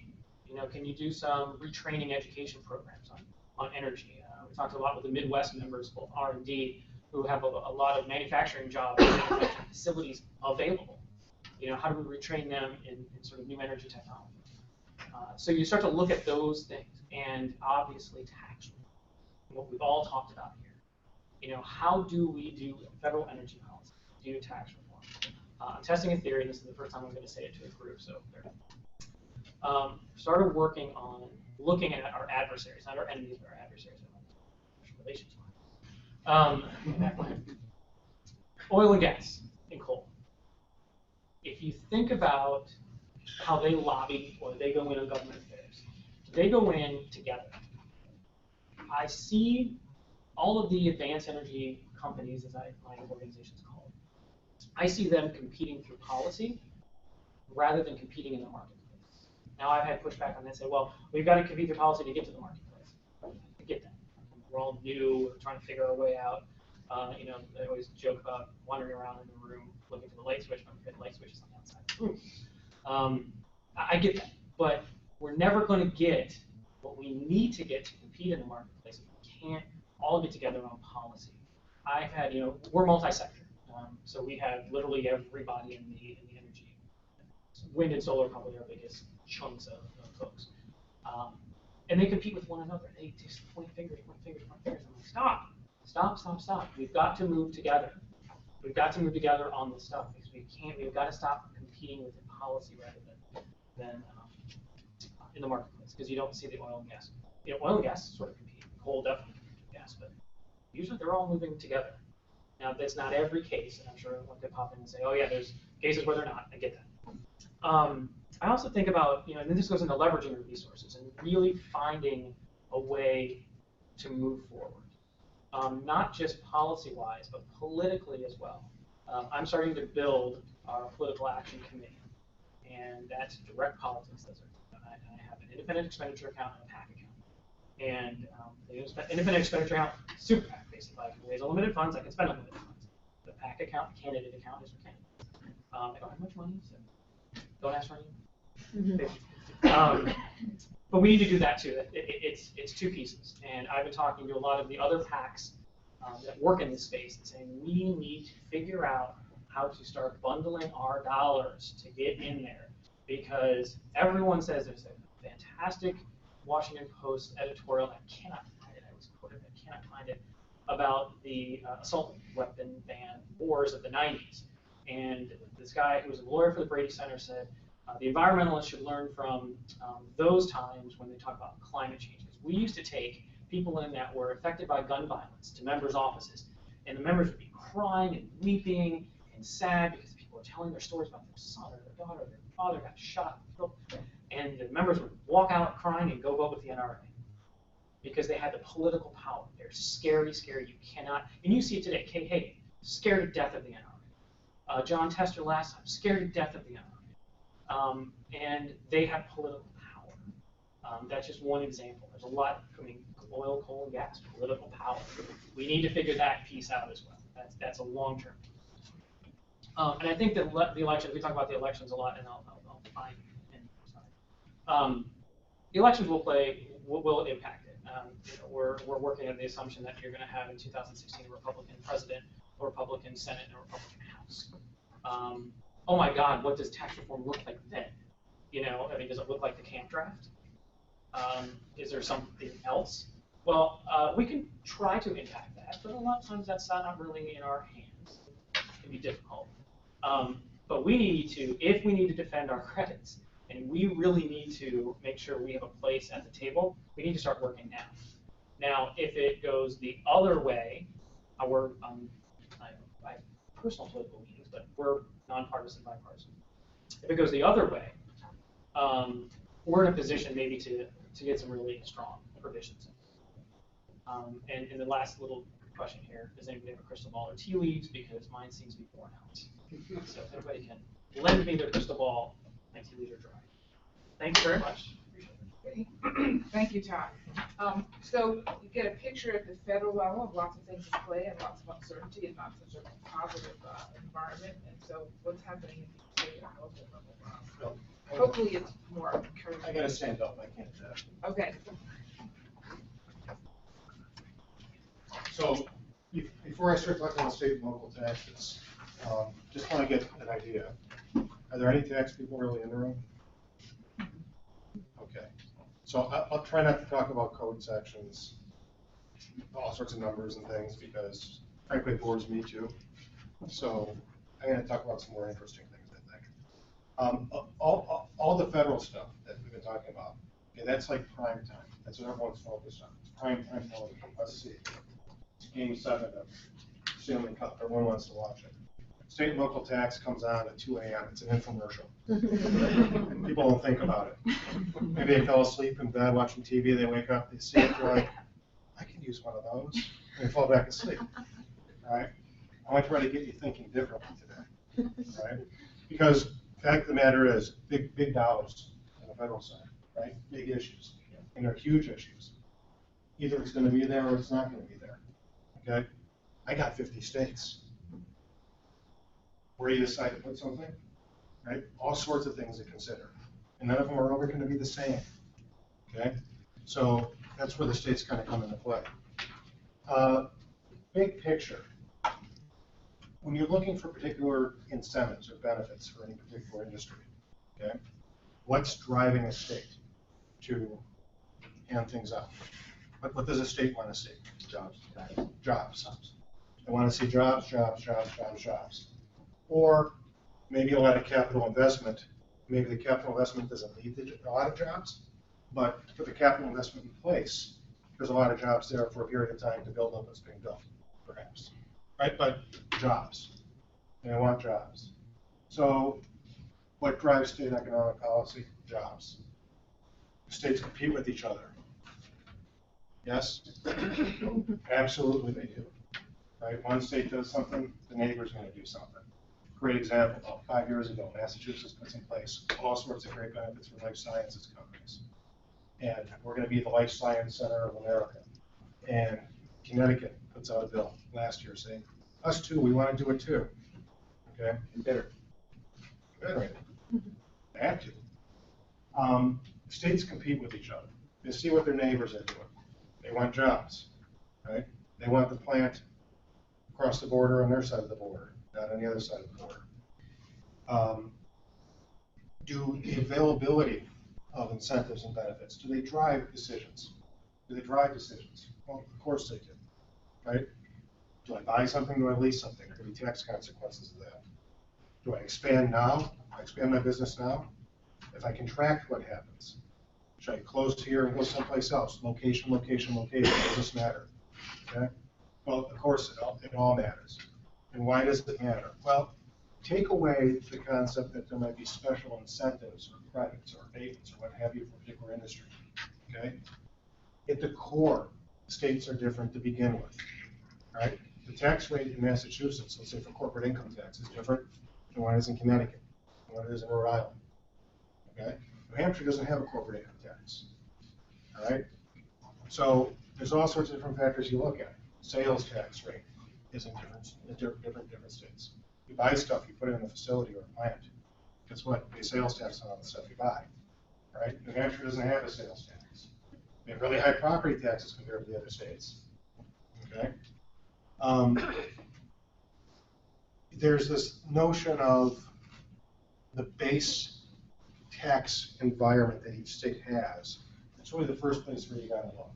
Can you do some retraining education programs on energy? We talked a lot with the Midwest members, both R&D, who have a lot of manufacturing jobs, manufacturing facilities available. How do we retrain them in sort of new energy technology? So you start to look at those things, and obviously tax reform, what we've all talked about here. How do we do federal energy policy, do tax reform? I'm testing a theory, and this is the first time I'm going to say it to a group, so started working on looking at our adversaries, not our enemies, but our adversaries. Relations. Oil and gas and coal. If you think about how they lobby or they go in on government affairs, they go in together. I see all of the advanced energy companies, as my organization's called, I see them competing through policy rather than competing in the marketplace. Now, I've had pushback on that, say, well, we've got to compete through policy to get to the marketplace. I get that. We're all new, we're trying to figure our way out. They always joke about wandering around in the room looking for the light switch, but the light switch is on the outside of the room. I get that, but we're never going to get what we need to get to compete in the marketplace if we can't all get together on policy. I've had, we're multi-sector, so we have literally everybody in the energy. Wind and solar are probably our biggest chunks of folks. And they compete with one another. They just point fingers. I'm like, stop. We've got to move together. We've got to move together on this stuff because we've got to stop competing with the policy rather than in the marketplace, because you don't see the oil and gas. Oil and gas sort of compete. Coal definitely competes with gas, but usually they're all moving together. Now, that's not every case, and I'm sure one could pop in and say, oh yeah, there's cases where they're not. I get that. I also think about, and this goes into leveraging the resources and really finding a way to move forward. Not just policy-wise, but politically as well. I'm starting to build our political action committee, and that's direct politics. I have an independent expenditure account and a PAC account. And the independent expenditure account, super PAC, basically. I can raise unlimited funds, I can spend unlimited funds. The PAC account, candidate account, is for candidates. I don't have much money, so don't ask for any. But we need to do that too. It's two pieces. And I've been talking to a lot of the other PACs that work in this space and saying we need to figure out how to start bundling our dollars to get in there. Because everyone says there's a fantastic Washington Post editorial, I cannot find it, I was quoted, I cannot find it, about the assault weapon ban wars of the 90s. And this guy who was a lawyer for the Brady Center said, the environmentalists should learn from those times when they talk about climate change. Because we used to take people in that were affected by gun violence to members' offices, and the members would be crying and weeping and sad because people were telling their stories about their son or their daughter or their father got shot and killed. And the members would walk out crying and go vote with the NRA because they had the political power. They're scary. You cannot, and you see it today. Kate Hagan, scared to death of the NRA. John Tester last time, scared to death of the NRA. And they have political power. That's just one example. There's a lot coming, oil, coal, and gas, political power. We need to figure that piece out as well. That's a long-term. And I think that the elections, we talk about the elections a lot, and I'll find the elections will impact it. We're working on the assumption that you're going to have in 2016 a Republican president, a Republican Senate, and a Republican House. Oh my God, what does tax reform look like then? Does it look like the camp draft? Is there something else? Well, we can try to impact that, but a lot of times that's not really in our hands. It can be difficult. But we need to, if we need to defend our credits, and we really need to make sure we have a place at the table, we need to start working now. Now, if it goes the other way, I have personal political meetings, but we're nonpartisan, bipartisan. If it goes the other way, we're in a position maybe to get some really strong provisions. And in the last little question here, does anybody have a crystal ball or tea leaves? Because mine seems to be worn out. So if anybody can lend me their crystal ball, my tea leaves are dry. Thank you very much. Thank you, Todd. So you get a picture at the federal level of lots of things in play and lots of uncertainty and not such a positive environment. And so what's happening in the state and local level? Hopefully it's more encouraging. I gotta stand up, I can't. Okay. So, before I start talking about state and local taxes, just want to get an idea. Are there any tax people really in the room? Okay. So I'll try not to talk about code sections, all sorts of numbers and things, because frankly it bores me too. So I'm going to talk about some more interesting things, I think. All the federal stuff that we've been talking about, okay, that's like prime time. That's what everyone's focused on. It's prime time television. Let's see. It's Game 7 of Stanley Cup. Everyone wants to watch it. state and local tax comes on at 2 a.m. It's an infomercial. People don't think about it. Maybe they fell asleep in bed watching TV, they wake up, they see it, they're like, I can use one of those, and they fall back asleep, right? I want to try to get you thinking differently today, right? Because the fact of the matter is, big dollars on the federal side, right? Big issues, and they're huge issues. Either it's going to be there or it's not going to be there, okay? I got 50 states. Where you decide to put something, right? All sorts of things to consider. And none of them are ever going to be the same, okay? So that's where the states kind of come into play. Big picture. When you're looking for particular incentives or benefits for any particular industry, okay? What's driving a state to hand things out? What does a state want to see? Jobs. Jobs. They want to see jobs. Or maybe a lot of capital investment. Maybe the capital investment doesn't lead to a lot of jobs, but to put the capital investment in place, there's a lot of jobs there for a period of time to build up what's being built, perhaps. Right? But jobs. They want jobs. So what drives state economic policy? Jobs. States compete with each other. Yes? Absolutely they do. Right? One state does something, the neighbor's going to do something. Great example, about 5 years ago, Massachusetts puts in place all sorts of great benefits for life sciences companies. And we're going to be the life science center of America. And Connecticut puts out a bill last year saying, us too, we want to do it too. Okay? And better. They have to. States compete with each other. They see what their neighbors are doing. They want jobs, right? They want the plant across the border on their side of the border, not on the other side of the border. Do the availability of incentives and benefits, do they drive decisions? Do they drive decisions? Well, of course they do, right? Do I buy something, do I lease something? There could be tax consequences of that. Do I expand now? Do I expand my business now? If I contract, what happens? Should I close here and go someplace else? Location, does this matter? Okay? Well, of course it all matters. And why does it matter? Well, take away the concept that there might be special incentives or credits or abatements or what have you for a particular industry. Okay? At the core, states are different to begin with. Right? The tax rate in Massachusetts, let's say for corporate income tax, is different than what it is in Connecticut, than what it is in Rhode Island. Okay? New Hampshire doesn't have a corporate income tax. All right? So there's all sorts of different factors you look at. Sales tax rate is in different states. You buy stuff, you put it in a facility or a plant. Guess what? You pay sales tax on all the stuff you buy. All right? New Hampshire doesn't have a sales tax. They have really high property taxes compared to the other states. Okay? There's this notion of the base tax environment that each state has. It's really the first place where you got to look.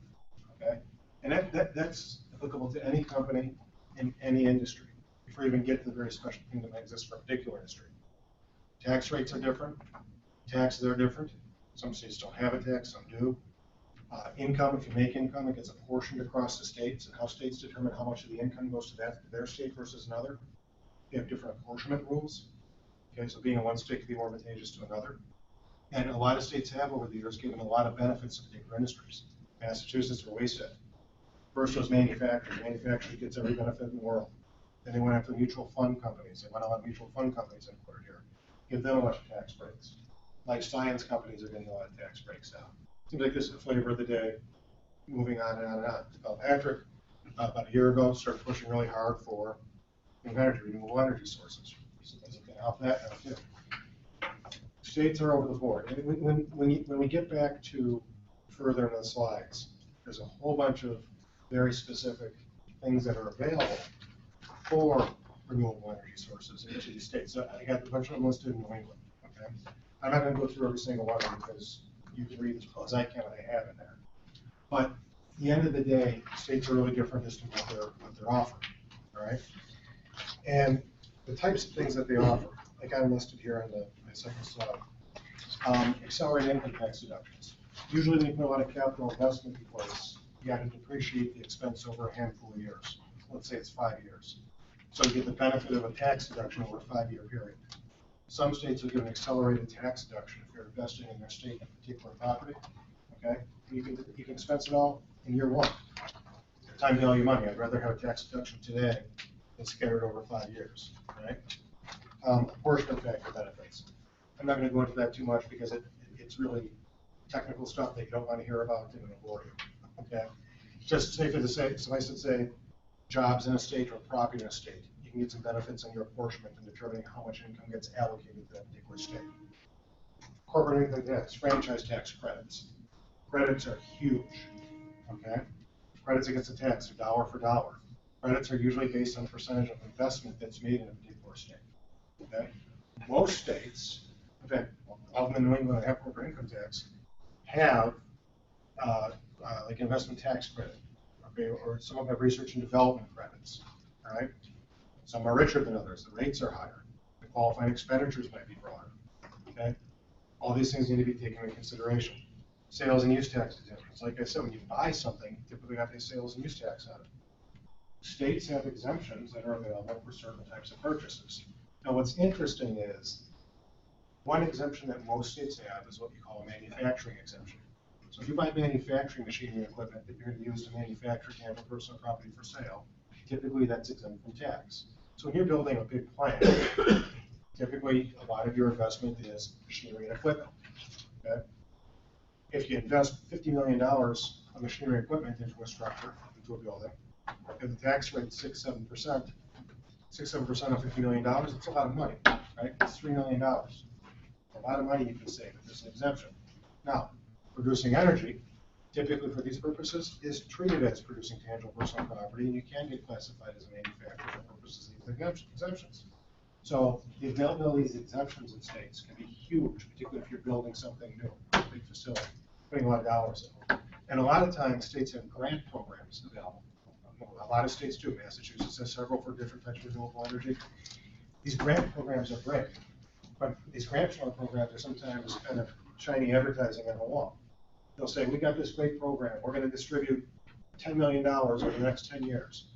Okay? And that's applicable to any company in any industry before you even get to the very special thing that exists for a particular industry. Tax rates are different. Taxes are different. Some states don't have a tax, some do. Income, if you make income, it gets apportioned across the states, and how states determine how much of the income goes to their state versus another. They have different apportionment rules. Okay, so being in one state can be more advantageous to another. And a lot of states have, over the years, given a lot of benefits to particular industries. Massachusetts, where we sit. First was manufacturing. Manufacturing gets every benefit in the world. Then they went after mutual fund companies. They want a lot of mutual fund companies headquartered here. Give them a bunch of tax breaks. Life science companies are getting a lot of tax breaks now. Seems like this is the flavor of the day, moving on and on and on. Patrick, about a year ago, started pushing really hard for renewable energy sources. So things can help that now too. States are over the board. And when we get back to further in the slides, there's a whole bunch of very specific things that are available for renewable energy sources in each of these states. So I got a bunch of them listed in New England. Okay, I'm not going to go through every single one because you can read as well as I can what they have in there. But at the end of the day, states are really different as to what they're offering. All right, and the types of things that they offer, I got them listed here on my second slide. Accelerated income tax deductions. Usually, when you put a lot of capital investment in place, you got to depreciate the expense over a handful of years. Let's say it's 5 years. So you get the benefit of a tax deduction over a 5-year period. Some states will give an accelerated tax deduction if you're investing in their state in a particular property, okay? You can expense it all in year 1. Time value of money, I'd rather have a tax deduction today than scattered over 5 years, right? Apportionment factor benefits. I'm not gonna go into that too much because it's really technical stuff that you don't wanna hear about in a bore you, okay? Just suffice to say, jobs in a state or property in a state. You can get some benefits on your apportionment in determining how much income gets allocated to that particular state. Corporate income tax, franchise tax credits. Credits are huge, okay? Credits against the tax are dollar for dollar. Credits are usually based on percentage of investment that's made in a particular state, okay? Most states, in fact, all of them in New England that have corporate income tax, have like investment tax credit, okay, or some of them have research and development credits, all right? Some are richer than others, the rates are higher, the qualifying expenditures might be broader, okay? All these things need to be taken into consideration. Sales and use tax exemptions, like I said, when you buy something, typically have a sales and use tax on it. States have exemptions that are available for certain types of purchases. Now what's interesting is, one exemption that most states have is what you call a manufacturing exemption. So if you buy manufacturing machinery and equipment that you're going to use to manufacture tangible personal property for sale, typically that's exempt from tax. So when you're building a big plant, typically a lot of your investment is machinery and equipment. Okay? If you invest $50 million of machinery and equipment into a structure, into a building, and the tax rate is 6-7%, 6-7% of $50 million, it's a lot of money, right? It's $3 million. A lot of money you can save if there's an exemption. Now, producing energy, typically for these purposes, is treated as producing tangible personal property, and you can get classified as a manufacturer for purposes of these exemptions. So the availability of these exemptions in states can be huge, particularly if you're building something new, a big facility, putting a lot of dollars in. And a lot of times, states have grant programs available. A lot of states do. Massachusetts has several for different types of renewable energy. These grant programs are great, but these grant programs are sometimes kind of shiny advertising on the wall. They'll say, we got this great program, we're going to distribute $10 million over the next 10 years.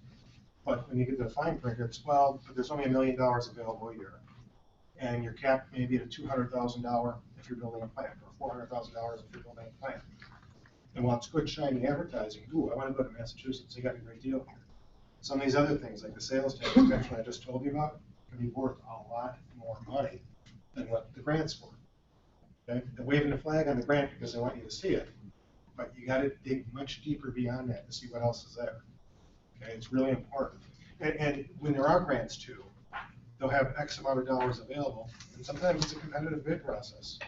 But when you get to the fine print, it's, well, but there's only $1 million available a year. And you're capped maybe at $200,000 if you're building a plant, or $400,000 if you're building a plant. And while it's good shiny advertising, ooh, I want to go to Massachusetts, they got a great deal here. Some of these other things, like the sales tax exemption I just told you about, can be worth a lot more money than what the grant's worth. Okay? They're waving the flag on the grant because they want you to see it, but you got to dig much deeper beyond that to see what else is there. Okay? It's really important. And when there are grants too, they'll have X amount of dollars available, and sometimes it's a competitive bid process.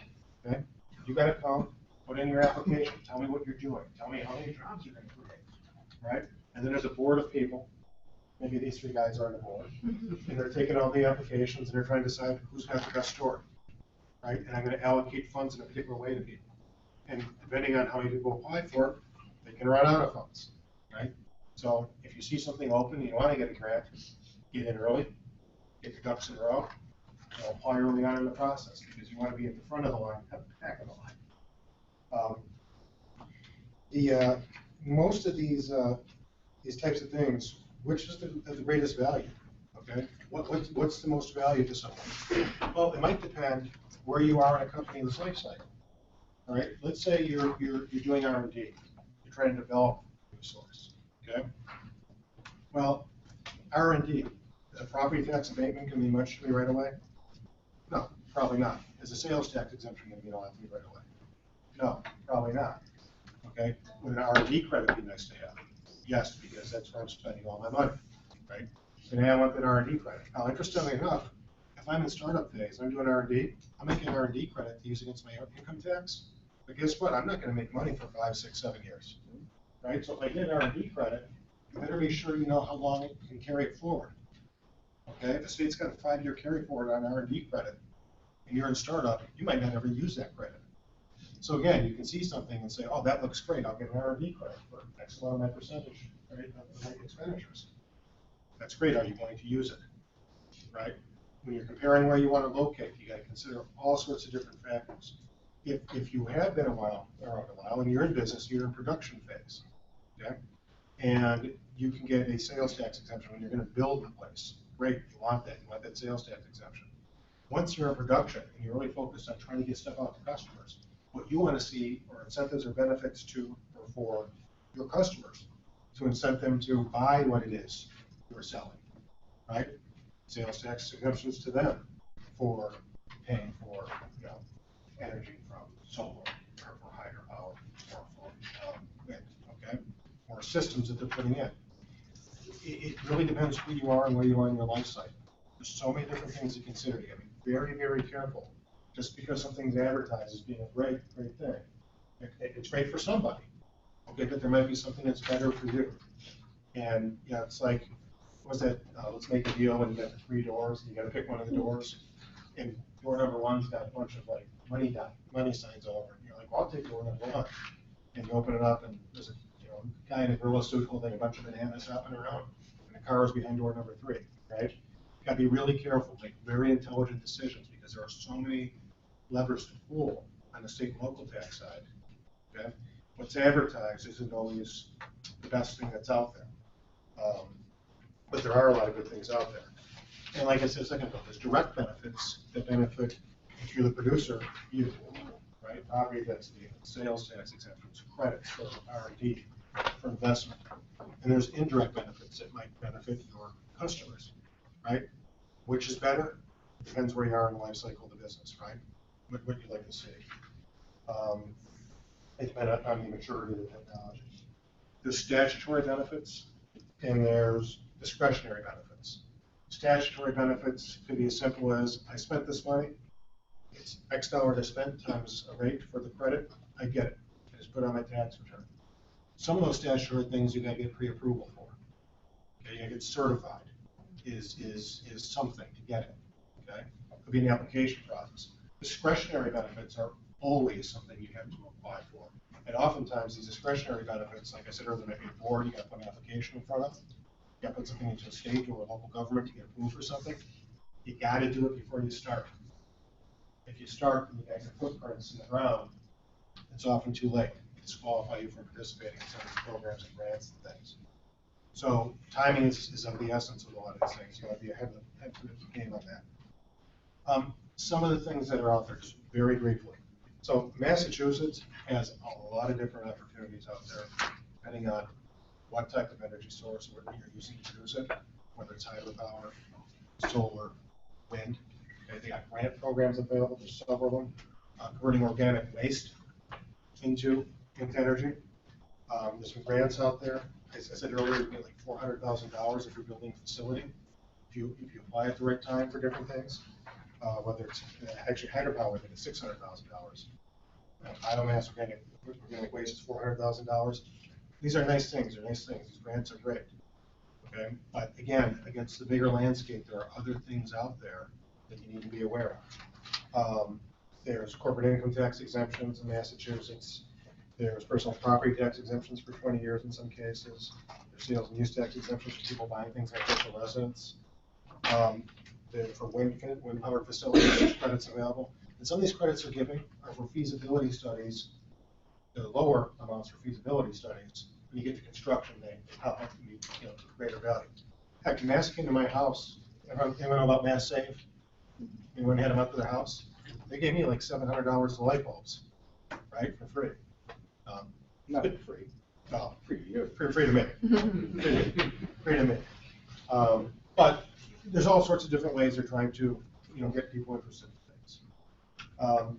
Okay? You got to come, put in your application, tell me what you're doing, tell me how many jobs you're going to create, right? And then there's a board of people. Maybe these 3 guys are on the board, and they're taking all the applications and they're trying to decide who's got the best story, right? And I'm going to allocate funds in a particular way to people. And depending on how many people apply for it, they can run out of funds, right? So if you see something open and you want to get a grant, get in early, get your ducks in a row, and apply early on in the process because you want to be at the front of the line, not the back of the line. Most of these types of things, which is the greatest value? Okay, what's the most value to someone? Well, it might depend where you are in a company's life cycle. All right, let's say you're doing R&D, you're trying to develop a new source. Okay, well, R&D, a property tax abatement can mean much to me right away. No, probably not. Is a sales tax exemption going to mean a lot to me right away? No, probably not. Okay, would an R&D credit be nice to have? Yes, because that's where I'm spending all my money, right? And I want that R&D credit. Now, interestingly enough, if I'm in startup phase, I'm doing R&D, I'm making an R&D credit to use against my income tax. But guess what? I'm not going to make money for 5, 6, 7 years, right? So if I get an R&D credit, you better be sure you know how long it can carry it forward. Okay, if the state's got a 5-year carry forward on R&D credit, and you're in startup, you might not ever use that credit. So again, you can see something and say, oh, that looks great, I'll get an R&D credit for X amount of my percentage, right, of my expenditures. That's great, are you going to use it, right? When you're comparing where you want to locate, you got to consider all sorts of different factors. If you have been around a while and you're in business, you're in production phase, okay? And you can get a sales tax exemption when you're going to build the place great, you want that sales tax exemption. Once you're in production and you're really focused on trying to get stuff out to customers, what you want to see are incentives or benefits to or for your customers to incent them to buy what it is you're selling, right? Sales tax exemptions to them for paying for, energy from solar or for hydropower or for wind, okay? Or systems that they're putting in. It really depends who you are and where you are in your life cycle. There's so many different things to consider. You gotta be very, very careful. Just because something's advertised as being a great thing, it's great for somebody, okay, but there might be something that's better for you. And, it's like, what was that, let's make a deal and you got the 3 doors, and you gotta pick one of the doors, and door number 1's got a bunch of like money signs all over it. You're like, well, I'll take door number 1. And you open it up and there's a guy in a gorilla suit holding a bunch of bananas hopping around, and the car is behind door number 3, right? You gotta be really careful, make very intelligent decisions, because there are so many levers to pull on the state and local tax side, okay? What's advertised isn't always the best thing that's out there. But there are a lot of good things out there. And like I said a second ago, there's direct benefits that benefit, if you're the producer, you, right? Property tax, sales tax exemptions, credits for R&D, for investment. And there's indirect benefits that might benefit your customers, right? Which is better? Depends where you are in the life cycle of the business, right? What you'd like to see. It depends on the maturity of the technology. There's statutory benefits and there's discretionary benefits. Statutory benefits could be as simple as, I spent this money, it's X dollars I spent times a rate for the credit, I get it. I just put it on my tax return. Some of those statutory things you gotta get pre-approval for. Okay, you gotta get certified is something to get it, okay? Could be an application process. Discretionary benefits are always something you have to apply for. And oftentimes these discretionary benefits, like I said earlier, maybe a board, you gotta put an application in front of, you gotta put something into a state or a local government to get approved for something. You gotta do it before you start. If you start and you got your footprints in the ground, it's often too late to disqualify you from participating in some of these programs and grants and things. So timing is of the essence of a lot of these things. You want to be ahead of the game on that. Some of the things that are out there, just very briefly. So Massachusetts has a lot of different opportunities out there, depending on what type of energy source or what you're using to produce it, whether it's hydropower, solar, wind. Okay, they got grant programs available. There's several of them. Converting organic waste into energy. There's some grants out there. As I said earlier, you get like $400,000 if you're building a facility. If you apply at the right time for different things, whether it's actually hydropower, then it's $600,000. Biomass organic waste is $400,000. These are nice things. They're nice things. These grants are great. Okay, but again, against the bigger landscape, there are other things out there that you need to be aware of. There's corporate income tax exemptions in Massachusetts. There's personal property tax exemptions for 20 years in some cases. There's sales and use tax exemptions for people buying things like official residence. For wind powered facilities, there's credits available. And some of these credits are for feasibility studies. The lower amounts for feasibility studies. When you get to construction, they pop up to be greater value. Heck, Mass came to my house. Everyone know about Mass Save? Anyone had them up to their house? They gave me like $700 for light bulbs, right, for free. Not free. No, free to you. Free to me. Free to me. But there's all sorts of different ways they're trying to, get people interested in things.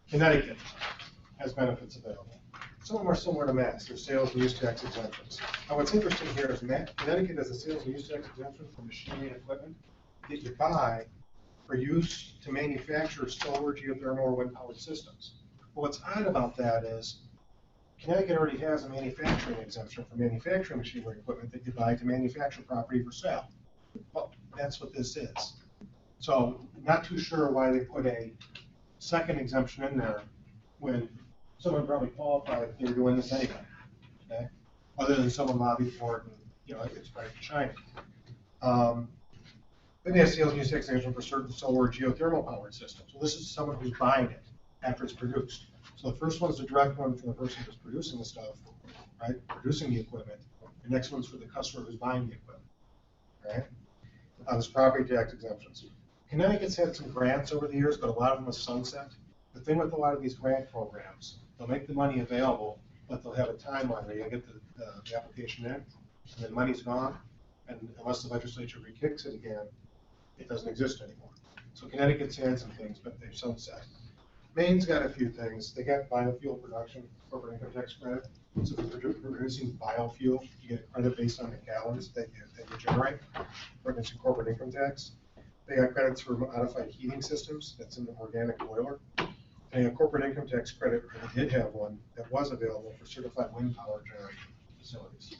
Connecticut has benefits available. Some of them are similar to Mass. There's sales and use tax exemptions. Now, what's interesting here is Connecticut has a sales and use tax exemption for machinery and equipment that you buy for use to manufacture solar, geothermal, or wind-powered systems. But what's odd about that is Connecticut already has a manufacturing exemption for manufacturing machinery and equipment that you buy to manufacture property for sale. Well, that's what this is. So, not too sure why they put a second exemption in there when someone probably qualified if they were doing this anyway. Okay? Other than someone lobbied for it and it's bright and shiny. Then they have sales and use tax exemption for certain solar or geothermal powered systems. So this is someone who's buying it after it's produced. So the first one's the direct one for the person who's producing the stuff, right? Producing the equipment. The next one's for the customer who's buying the equipment, right? There's property tax exemptions. Connecticut's had some grants over the years, but a lot of them have sunset. The thing with a lot of these grant programs, they'll make the money available, but they'll have a timeline where you get the application in, and then money's gone, and unless the legislature re-kicks it again, it doesn't exist anymore. So Connecticut's had some things, but they've sunset. Maine's got a few things. They got biofuel production, corporate income tax credit. So if you're producing biofuel, you get a credit based on the gallons that you generate, for instance, corporate income tax. They got credits for modified heating systems, that's in the organic boiler. And a corporate income tax credit, or they did have one, that was available for certified wind power generation facilities.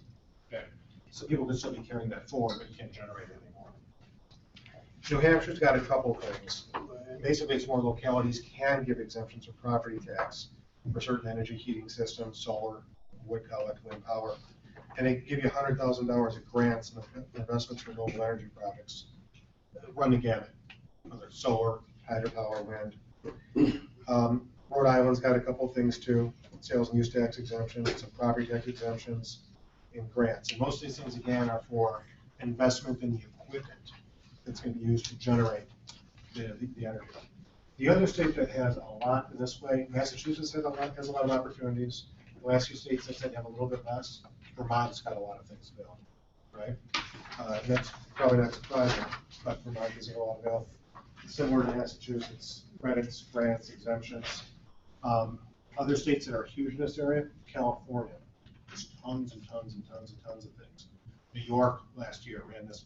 Okay, so people can still be carrying that forward, but you can't generate it anymore. New Hampshire's got a couple things. Basically, it's more localities can give exemptions for property tax for certain energy heating systems, solar, wood pellet, wind power. And they give you $100,000 of grants and investments for renewable energy projects. Run the gamut, whether it's solar, hydropower, wind. Rhode Island's got a couple things too, sales and use tax exemptions, some property tax exemptions, and grants. And most of these things, again, are for investment in the equipment that's going to be used to generate the energy. The other state that has a lot in this way, Massachusetts has a lot of opportunities. The last few states that have a little bit less. Vermont's got a lot of things available, right? And that's probably not surprising, but Vermont is a lot available. Similar to Massachusetts, credits, grants, exemptions. Other states that are huge in this area, California, there's tons and tons and tons and tons of things. New York last year ran this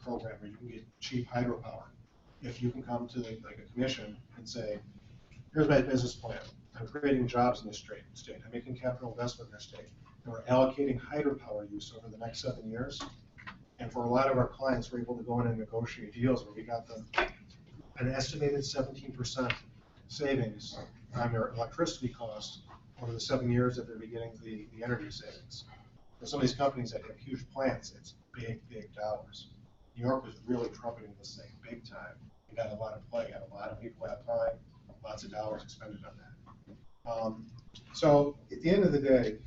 program where you can get cheap hydropower. If you can come to like a commission and say, here's my business plan. I'm creating jobs in this state. I'm making capital investment in this state. And we're allocating hydropower use over the next 7 years. And for a lot of our clients, we're able to go in and negotiate deals where we got them an estimated 17% savings on their electricity costs over the 7 years that they're beginning the energy savings. For some of these companies that have huge plants, it's big, big dollars. New York was really trumpeting this thing big time. We got a lot of play, got a lot of people applying, lots of dollars expended on that. So at the end of the day,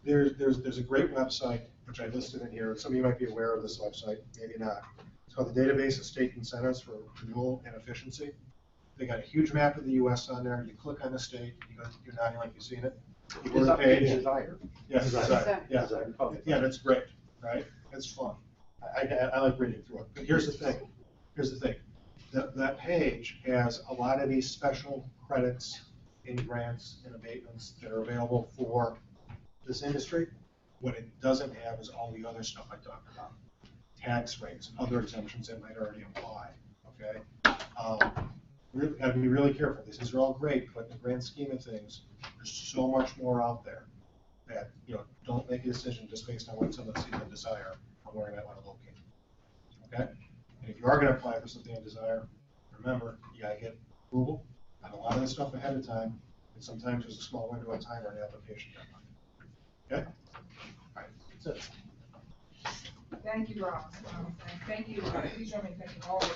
there's a great website, which I listed in here. Some of you might be aware of this website, maybe not. It's called the Database of State Incentives for Renewal and Efficiency. They got a huge map of the U.S. on there. You click on the state, you're nodding like you've seen it. You go to the page. Desire. Yeah, Desire. Yeah. Desire. Yeah, that's great, right? It's fun. I like reading through it. But here's the thing. That page has a lot of these special credits and grants and abatements that are available for this industry. What it doesn't have is all the other stuff I talked about. Tax rates, other exemptions that might already apply, okay? We've got to be really careful. These are all great, but in the grand scheme of things, there's so much more out there that, don't make a decision just based on what someone sees in Desire on where you might want to locate. Okay? And if you are going to apply for something in Desire, remember, you got to get approval on a lot of this stuff ahead of time, and sometimes there's a small window of time or an application deadline. Okay? All right, that's it. Thank you, Rob. And thank you, please join me in thanking all of us.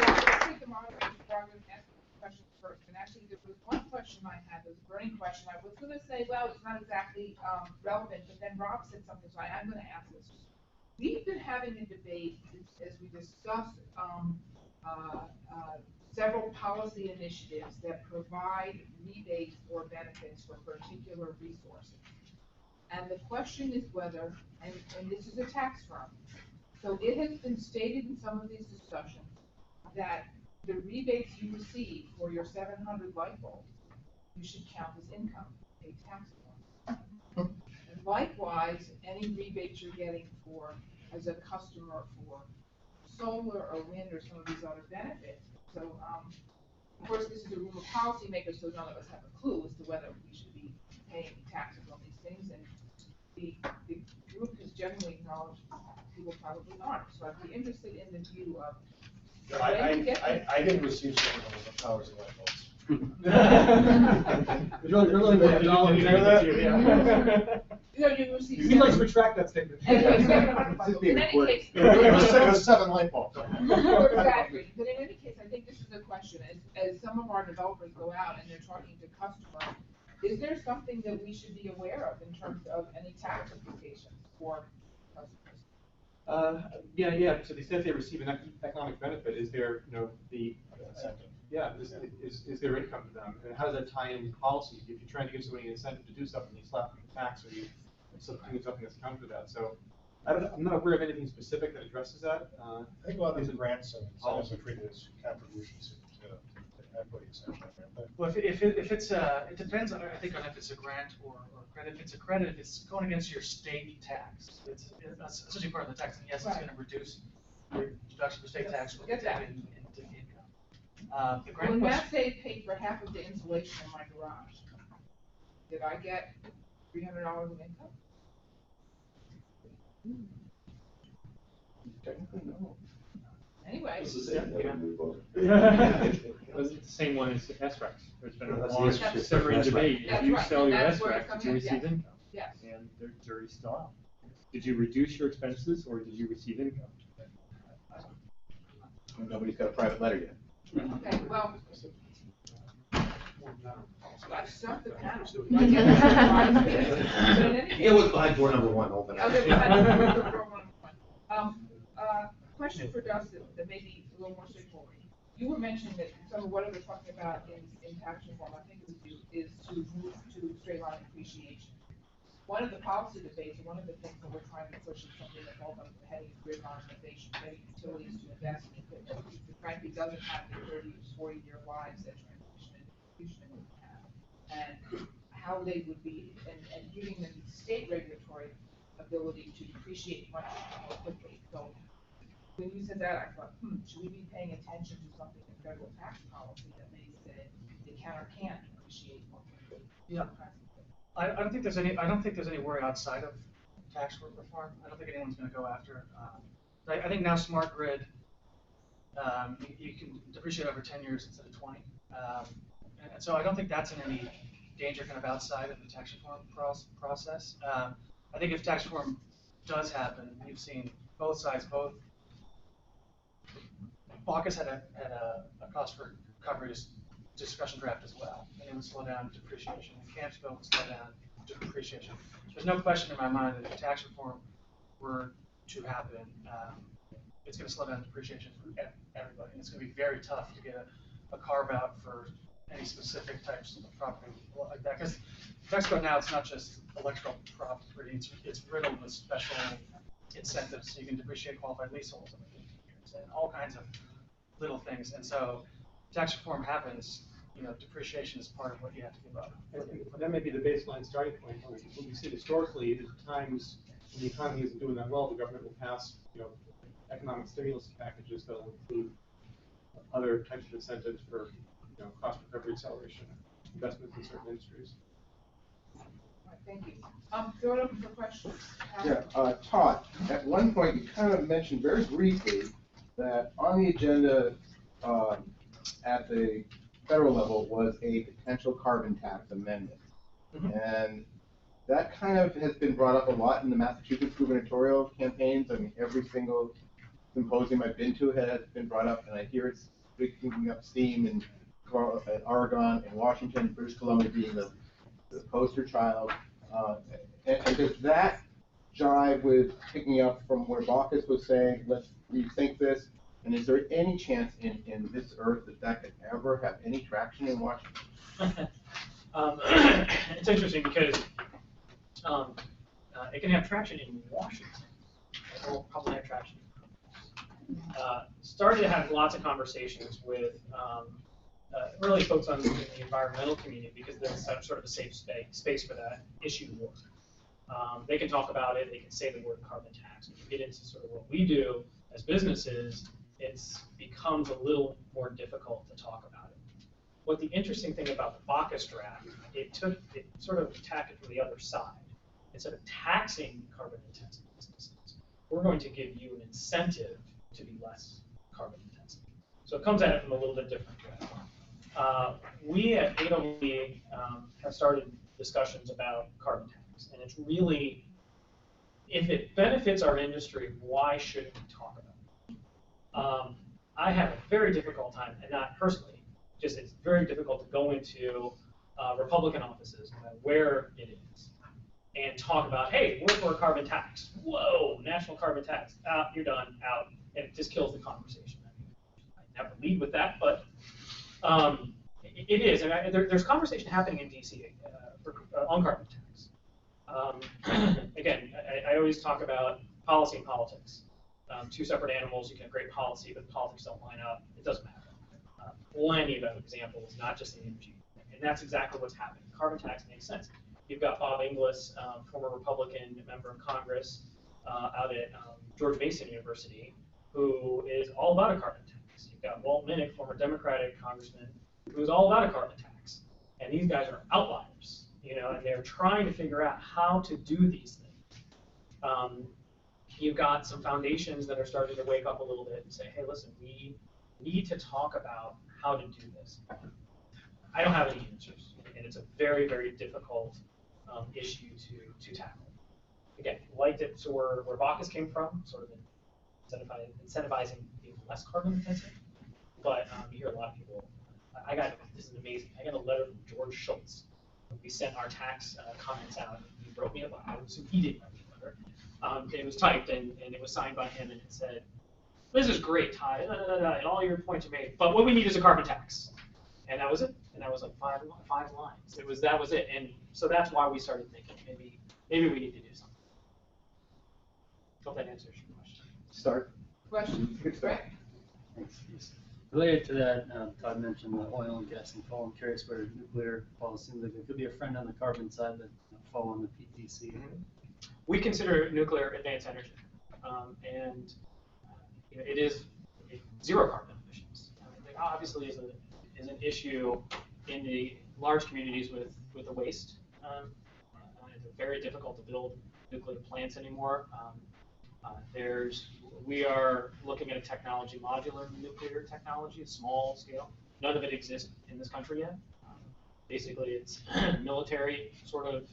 Let's take the moderator's program and ask questions first. And actually, there was one question I had, there was a burning question. I was going to say, well, it's not exactly relevant, but then Rob said something, so I'm going to ask this. We've been having a debate as we discussed several policy initiatives that provide rebates or benefits for particular resources. And the question is whether, and this is a tax firm, so it has been stated in some of these discussions that the rebates you receive for your 700 light bulbs, you should count as income, pay tax on. And likewise, any rebates you're getting for, as a customer for solar or wind or some of these other benefits. So, of course, this is a room of policymakers, so none of us have a clue as to whether we should be paying taxes on these things. And the group has generally acknowledged people probably aren't. So I'd be interested in the view of. I didn't receive $700 in light bulbs. You're really good at knowledge. Did you hear that? You know, you receive. You'd like to retract that statement. Anyway, in any case. It was 7 light bulbs. Exactly. But in any case, I think this is a question. As some of our developers go out and they're talking to customers, Is there something that we should be aware of in terms of any tax implications for customers? Yeah, to the extent they receive an economic benefit, is there, the, is there income to them? And how does that tie in with policy? If you're trying to give somebody an incentive to do something, you slap them with tax, or you something that's counter that. So I'm not aware of anything specific that addresses that. I think a lot of these grants and incentives are treated as contributions to equity, essentially. Well, if it's it depends on, I think, on if it's a grant or credit. If it's a credit, if it's going against your state tax, that's essentially part of the tax, and yes, it's Right. gonna reduce your deduction for state tax. Get that. Into income. The grant When question. Mass Save paid for half of the insulation in my garage, did I get $300 of income? Technically, no. Anyway, It's the same. Yeah. We voted. It was the same one as SREX. There's been a That's long, the issue. severing That's right. debate. That's If you right. sell your That's where it's SREX, did coming you in. receive income? yes. And the jury's still out. Did you reduce your expenses or did you receive income? Nobody's got a private letter yet. Okay, well, I've stumped the panel. It was behind door number one, open up. Question for Dustin, that may be a little more straightforward. You were mentioning that some of what we're talking about in tax reform, I think it was you, is to move to straight line appreciation. One of the policy debates, and one of the things that we're trying to push is something that falls under the heading of grid modernization, getting utilities to invest in equipment that frankly doesn't have the 30 or 40-year lives that transmission and distribution would have. And how they would be, and giving them state regulatory ability to depreciate much more quickly. So when you said that, I thought, should we be paying attention to something in federal tax policy that may say they can or can't depreciate more quickly? Yeah. I don't think there's any worry outside of tax reform. I don't think anyone's going to go after. I think now smart grid, you can depreciate over 10 years instead of 20, and so I don't think that's in any danger kind of outside of the tax reform process. I think if tax reform does happen, you've seen both sides. Baucus had a cost for recovery discussion draft as well, and it would slow down depreciation. And Camp's bill would slow down depreciation. There's no question in my mind that if tax reform were to happen, it's going to slow down depreciation for everybody. And it's going to be very tough to get a carve out for any specific types of property like that. Because tax code now, it's not just electrical property; it's riddled with special incentives. So you can depreciate qualified leaseholds and all kinds of little things. And so, tax reform happens, depreciation is part of what you have to give up. And that may be the baseline starting point. What we see historically is at times when the economy isn't doing that well, the government will pass, economic stimulus packages that will include other types of incentives for, cost recovery acceleration, investments in certain industries. All right, thank you. Throw it open for questions. Yeah, Todd, at one point you kind of mentioned very briefly that on the agenda at the federal level was a potential carbon tax amendment. And that kind of has been brought up a lot in the Massachusetts gubernatorial campaigns. I mean, every single symposium I've been to has been brought up, and I hear it's picking up steam in Oregon and Washington, British Columbia being the poster child. And does that jive with picking up from where Baucus was saying, let's rethink this? And is there any chance in this earth that could ever have any traction in Washington? It's interesting because it can have traction in Washington. It will probably have traction. Started to have lots of conversations with really folks on the environmental community because there's sort of a safe space for that issue to work. They can talk about it. They can say the word carbon tax. When you get into sort of what we do as businesses, it becomes a little more difficult to talk about it. What the interesting thing about the Baucus draft, it sort of attacked it from the other side. Instead of taxing carbon intensive businesses, we're going to give you an incentive to be less carbon intensive. So it comes at it from a little bit different way. We at AWE have started discussions about carbon tax, and it's really, if it benefits our industry, why shouldn't we talk about it? I have a very difficult time, and not personally, just it's very difficult to go into Republican offices, no matter where it is, and talk about, hey, we're for a carbon tax. Whoa, national carbon tax. You're done, out. And it just kills the conversation. I never lead with that, but it is. And there's conversation happening in DC on carbon tax. Again, I always talk about policy and politics. Two separate animals. You can have great policy, but the politics don't line up. It doesn't matter. Plenty of examples, not just in energy. And that's exactly what's happening. Carbon tax makes sense. You've got Bob Inglis, former Republican member of Congress out at George Mason University, who is all about a carbon tax. You've got Walt Minnick, former Democratic congressman, who's all about a carbon tax. And these guys are outliers, and they're trying to figure out how to do these things. You've got some foundations that are starting to wake up a little bit and say, hey, listen, we need to talk about how to do this. I don't have any answers, and it's a very, very difficult issue to tackle. Again, liked it, so where Baucus came from, sort of incentivizing being less carbon intensive, but you hear a lot of people, this is amazing, I got a letter from George Shultz. We sent our tax comments out, and he wrote me a letter. I would assume he didn't write me a letter. It was typed, and it was signed by him, and it said, this is great, Todd, and all your points are made, but what we need is a carbon tax. And that was it. And that was like five lines. That was it. And so that's why we started thinking maybe we need to do something. Hope that answers your question. Start. Questions? Good start. Thanks. Related to that, Todd mentioned the oil and gas and coal. I'm curious where nuclear falls. Seems like it could be a friend on the carbon side, but fall on the PTC. We consider nuclear advanced energy, and it is zero carbon emissions. There obviously is an issue in the large communities with the waste. It's very difficult to build nuclear plants anymore. We are looking at a technology, modular nuclear technology, small scale. None of it exists in this country yet. Basically, it's military sort of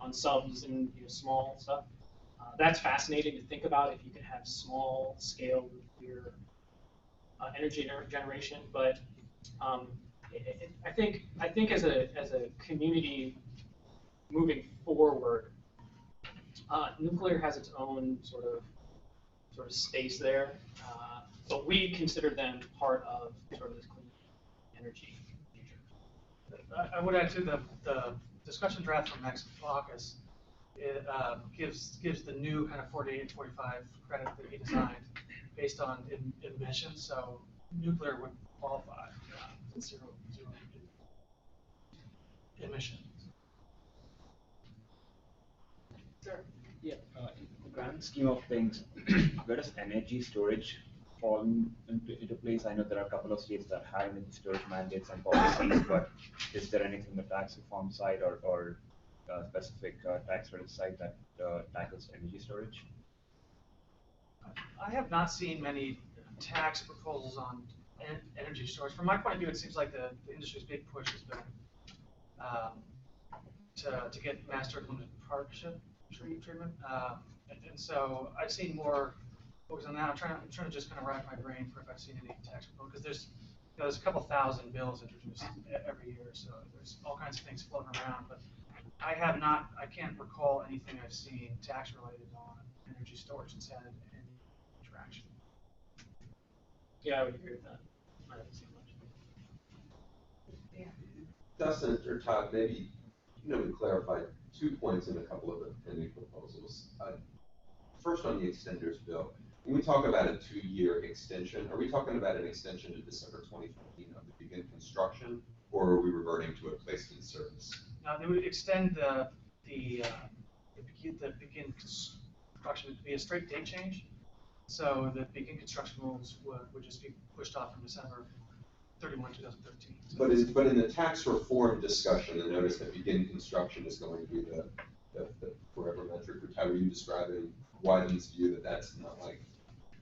on subs and small stuff. That's fascinating to think about if you can have small scale nuclear energy generation, but I think as a community moving forward, nuclear has its own sort of space there, but we consider them part of sort of this clean energy future. I would add to the discussion draft from Max Baucus. It gives the new kind of 48 and 45 credit that he designed based on emissions, so nuclear would qualify zero emissions. Sir? Yeah, in the grand scheme of things, where does energy storage fall into place? I know there are a couple of states that have energy storage mandates and policies, but is there anything on the tax reform side or specific tax credit side that tackles energy storage? I have not seen many tax proposals on energy storage. From my point of view, it seems like the industry's big push has been to get master limited partnership treatment, and so I've seen more focus on that. I'm trying to just kind of rack my brain for if I've seen any tax proposals, because there's a couple thousand bills introduced every year, so there's all kinds of things floating around, but I can't recall anything I've seen tax related on energy storage that's had any traction. Yeah, I would agree with that. I haven't seen much. Yeah. Dustin or Todd, maybe we clarified 2 points in a couple of the pending proposals. First, on the extenders bill, when we talk about a 2-year extension, are we talking about an extension to December 2015 of the begin construction, or are we reverting to a placed in service? Now they would extend the begin construction to be a straight date change, so the begin construction rules would just be pushed off from December 31, 2013. So but in the tax reform discussion, the notice that begin construction is going to be the forever metric, which how are you describing Wyden's view that that's not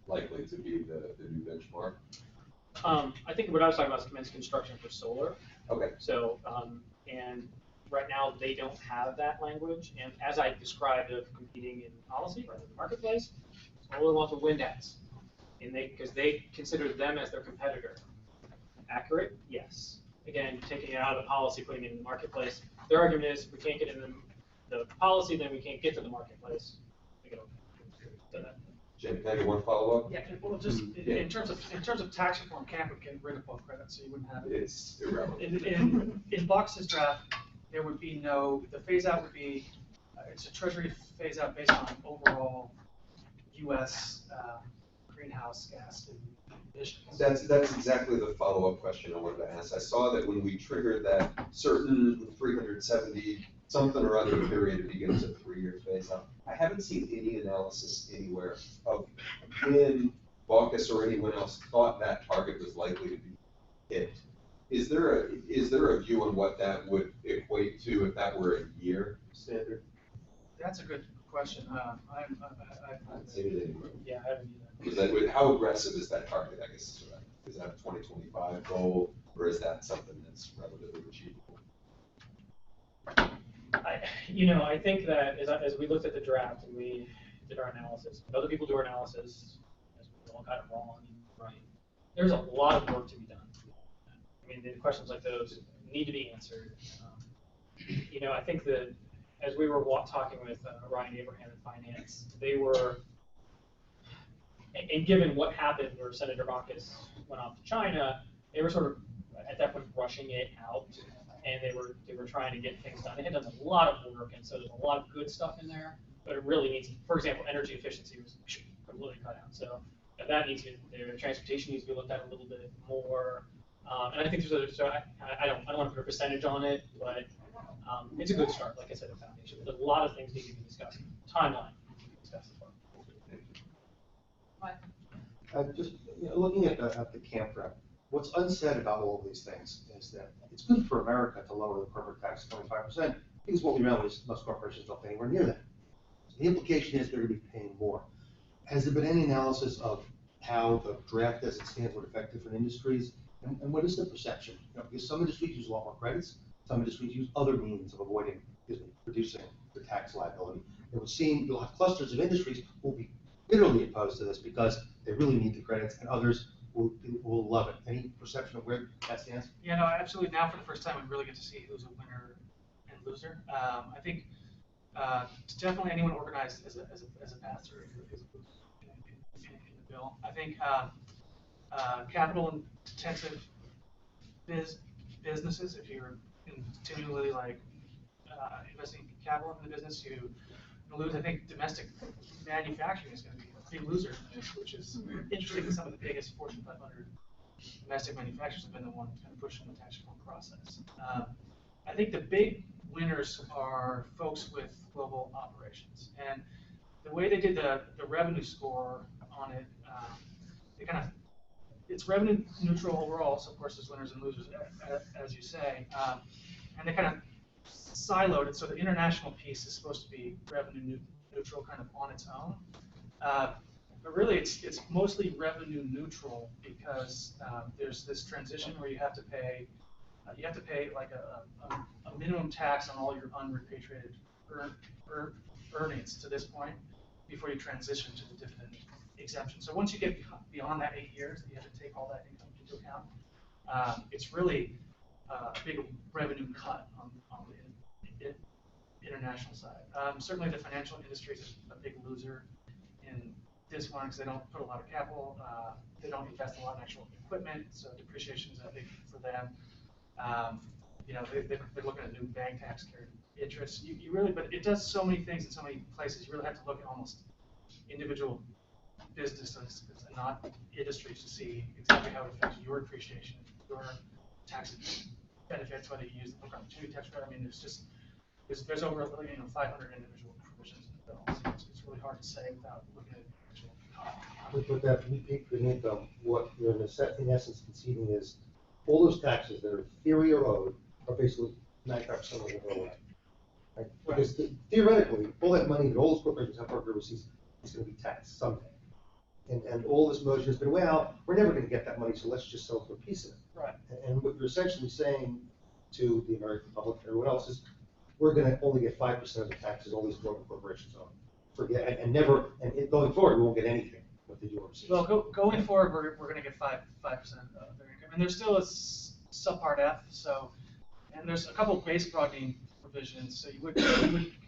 likely to be the new benchmark? I think what I was talking about is commence construction for solar. Okay. So, and right now they don't have that language, and as I described of competing in policy or in the marketplace, solar wants a wind ads, and because they consider them as their competitor. Accurate? Yes. again, taking it out of the policy, putting it in the marketplace. Their argument is we can't get it in the policy, then we can't get to the marketplace. We go to that. Jim, can I get one follow-up? Yeah, well, just in terms of tax reform, CAMP would get rid of bulk credits, so you wouldn't have it. It's irrelevant. In Box's draft, there would be no, the phase out would be, it's a treasury phase out based on overall US greenhouse gas emissions. That's exactly the follow-up question I wanted to ask. I saw that when we triggered that certain 370 something or other period, it begins a 3-year phase out. I haven't seen any analysis anywhere of when Baucus or anyone else thought that target was likely to be hit. Is there a view on what that would equate to if that were a year standard? That's a good question. I haven't seen it anywhere. Yeah, I haven't either. Is that, how aggressive is that target, I guess, is that a 2025 goal, or is that something that's relatively achievable? I think that as we looked at the draft and we did our analysis, other people do our analysis, as we all got it wrong, right? There's a lot of work to be done. I mean, the questions like those need to be answered. I think that as we were talking with Ryan Abraham in Finance, they were, and given what happened where Senator Baucus went off to China, they were sort of at that point rushing it out, and they were trying to get things done. They had done a lot of work, and so there's a lot of good stuff in there, but it really needs, for example, energy efficiency was completely cut out. So that needs to be there. Transportation needs to be looked at a little bit more. And I think there's other, so I don't want to put a percentage on it, but it's a good start, like I said, a foundation. There's a lot of things need to be discussed. Timeline, discussed as well. Just looking at the camp rep, what's unsaid about all of these things is that it's good for America to lower the corporate tax to 25%, because what we know is most corporations don't pay anywhere near that. So the implication is they're going to be paying more. Has there been any analysis of how the draft as it stands would affect different industries? And what is the perception? Because some industries use a lot more credits, some industries use other means of avoiding, reducing the tax liability. It would seem you'll have clusters of industries who will be bitterly opposed to this because they really need the credits, and others will love it. Any perception of where that stands? Yeah, no, absolutely. Now for the first time, we really get to see who's a winner and loser. I think definitely anyone organized as a pass-through is a loser in the bill. I think capital-intensive businesses, if you're continually investing capital in the business, you're going to lose. I think domestic manufacturing is going to be a big loser in this, which is interesting because some of the biggest Fortune 500 domestic manufacturers have been the ones kind of pushing the tax reform process. I think the big winners are folks with global operations. And the way they did the revenue score on it, it's revenue neutral overall, so of course there's winners and losers, as you say. And they kind of siloed it, so the international piece is supposed to be revenue neutral kind of on its own. But really it's mostly revenue neutral because there's this transition where you have to pay like a minimum tax on all your unrepatriated earnings to this point before you transition to the dividend exemption. So once you get beyond that 8 years, you have to take all that income into account. It's really a big revenue cut on the international side. Certainly the financial industry is a big loser in this one because they don't put a lot of capital, they don't invest a lot in actual equipment, so depreciation is a big for them. They're looking at new bank tax carried interest. You really, but it does so many things in so many places. You really have to look at almost individual businesses and not industries to see exactly how it affects your appreciation, your tax benefits, whether you use the book opportunity tax credit. I mean, there's over 500 individual provisions in the bill, so it's really hard to say without looking at actual content. With that repatriated income, what you're in essence conceding is all those taxes that are in theory are owed are basically 95% of them go away. Right? Because theoretically, all that money that all those corporations have overseas is going to be taxed someday. And all this motion has been, well, we're never going to get that money, so let's just sell for a piece of it. Right. And what you're essentially saying to the American public and everyone else is, we're going to only get 5% of the taxes all these global corporations own. And going forward, we won't get anything with the overseas. Well, going forward, we're going to get 5% of their income, and there still is subpart F, so, and there's a couple of base broadening provisions, so you would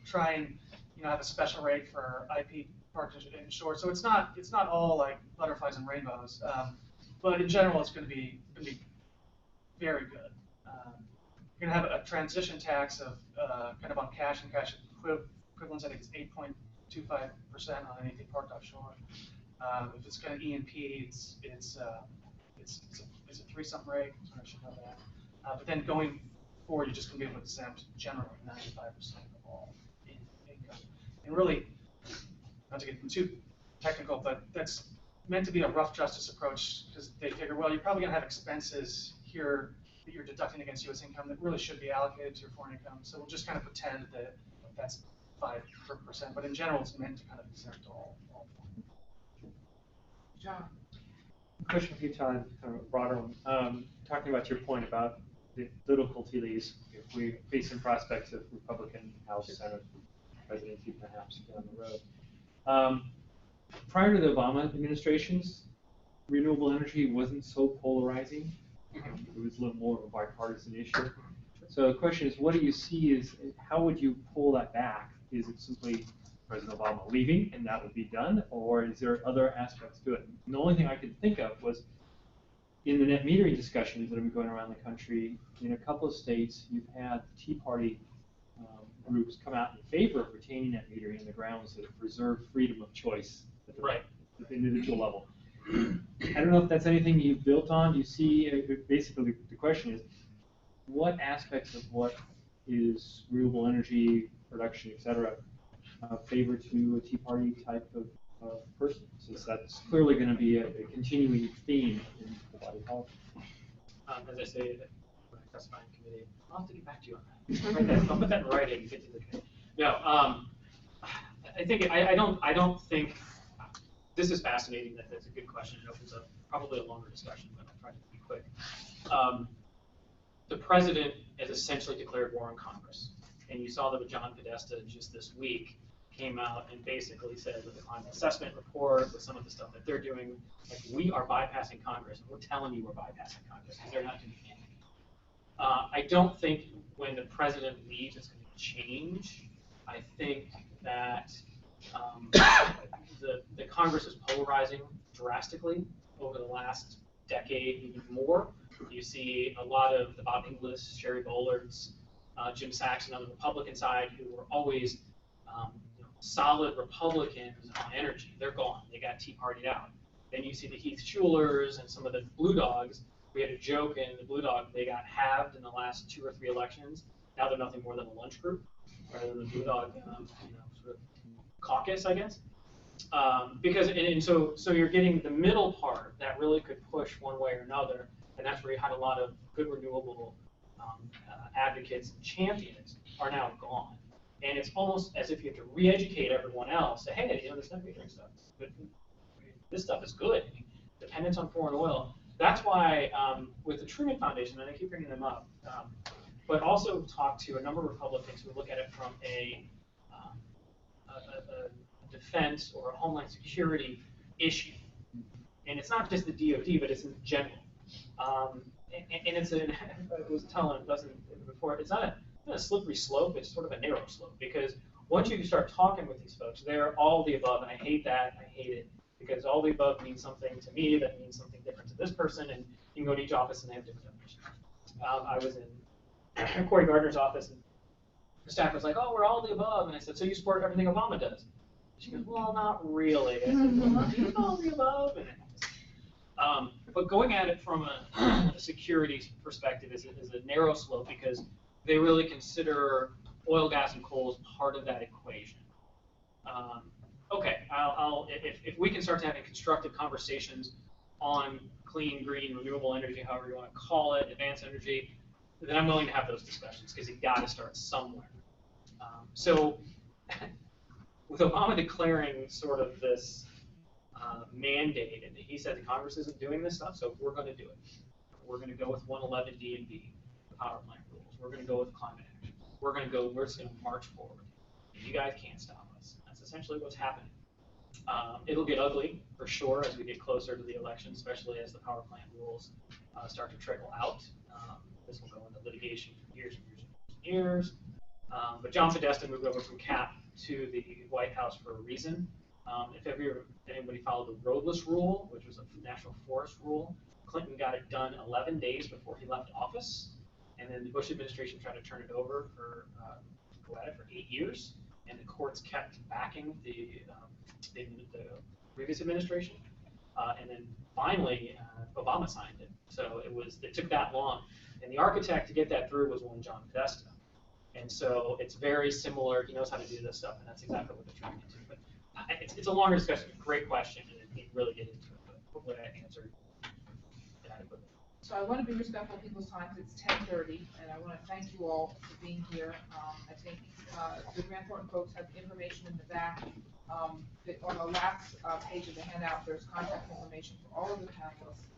try and, have a special rate for IP partners in short, so it's not all like butterflies and rainbows, but in general, it's gonna be very good. You're gonna have a transition tax of, kind of on cash and cash equivalents, I think it's 8.25% on anything parked offshore. If it's kind of E&P, it's a 3-something rate, so I should know that. But then going forward, you're just gonna be able to exempt generally 95% of all income. And really, not to get too technical, but that's meant to be a rough justice approach, because they figure, well, you're probably gonna have expenses here that you're deducting against U.S. income that really should be allocated to your foreign income. So we'll just kind of pretend that that's 5%, but in general, it's meant to kind of exempt all. John? Question for you, Todd, kind of a broader one. Talking about your point about the political tea leaves, if we face some prospects of Republican House, Senate, presidency perhaps down the road. Prior to the Obama administrations, renewable energy wasn't so polarizing. It was a little more of a bipartisan issue. So the question is, what do you see is, how would you pull that back? Is it simply President Obama leaving and that would be done, or is there other aspects to it? And the only thing I could think of was in the net metering discussions that have been going around the country, in a couple of states, you've had the Tea Party groups come out in favor of retaining net metering on the grounds that it preserved freedom of choice at the individual level. I don't know if that's anything you've built on. You see, basically the question is, what aspects of what is renewable energy production, et cetera, favor to a Tea Party type of person, since that's clearly going to be a continuing theme in the body politic. As I say, when I testify in committee, I'll have to get back to you on that. I'll put that in writing and get to the committee. No, I think I don't think this is fascinating. That's a good question. It opens up probably a longer discussion, but I'll try to be quick. The president has essentially declared war on Congress, and you saw that with John Podesta just this week came out and basically said with the climate assessment report, with some of the stuff that they're doing, like, we are bypassing Congress, and we're telling you we're bypassing Congress because they're not doing anything. I don't think when the president leaves it's going to change. I think that the Congress is polarizing drastically over the last decade, even more. You see a lot of the Bob Inglis, Sherry Bollards, Jim Saxon on the Republican side, who were always solid Republicans on energy. They're gone. They got Tea Partied out. Then you see the Heath Schulers and some of the Blue Dogs. We had a joke in the Blue Dog, they got halved in the last 2 or 3 elections. Now they're nothing more than a lunch group, rather than the Blue Dog sort of caucus, I guess. Because so you're getting the middle part that really could push one way or another, and that's where you had a lot of good renewable advocates and champions are now gone. And it's almost as if you have to re-educate everyone else. Say, hey, this net metering stuff, but this stuff is good. Dependence on foreign oil. That's why with the Truman Foundation, and I keep bringing them up, but also talk to a number of Republicans who look at it from a defense or a homeland security issue. And it's not just the DoD, but it's in general. And it's I was telling Dustin before, it's not a slippery slope, it's sort of a narrow slope, because once you start talking with these folks, they're all the above, and I hate that, I hate it, because all the above means something to me that means something different to this person, and you can go to each office and they have different definitions. I was in Cory Gardner's office, and the staff was like, oh, we're all the above, and I said, so you support everything Obama does? She goes, well, not really. I said, well, you all the above? And but going at it from a security perspective is a narrow slope, because they really consider oil, gas, and coal as part of that equation. Okay, if we can start having constructive conversations on clean, green, renewable energy, however you want to call it, advanced energy, then I'm willing to have those discussions, because you've got to start somewhere. So with Obama declaring sort of this mandate, and he said the Congress isn't doing this stuff, so we're going to do it. We're going to go with 111 D&B, the power plant rules. We're going to go with climate action. We're just going to march forward. You guys can't stop us. That's essentially what's happening. It'll get ugly, for sure, as we get closer to the election, especially as the power plant rules start to trickle out. This will go into litigation for years and years and years. But John Podesta moved over from CAP to the White House for a reason. If anybody followed the roadless rule, which was a national forest rule, Clinton got it done 11 days before he left office, and then the Bush administration tried to turn it over for go at it for 8 years, and the courts kept backing the previous administration, and then finally Obama signed it. So it took that long, and the architect to get that through was one John Podesta. And so it's very similar. He knows how to do this stuff, and that's exactly what they're trying to do. But it's a longer discussion. Great question, and we really get into it. But hopefully I answered adequately. So I want to be respectful of people's time. It's 10:30, and I want to thank you all for being here. I think the Grant Thornton folks have information in the back. On the last page of the handout, there's contact information for all of the panelists,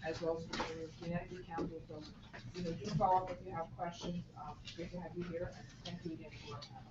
as well as for the Connecticut Council. So, do follow up if you have questions. Great to have you here, and thank you again for your time.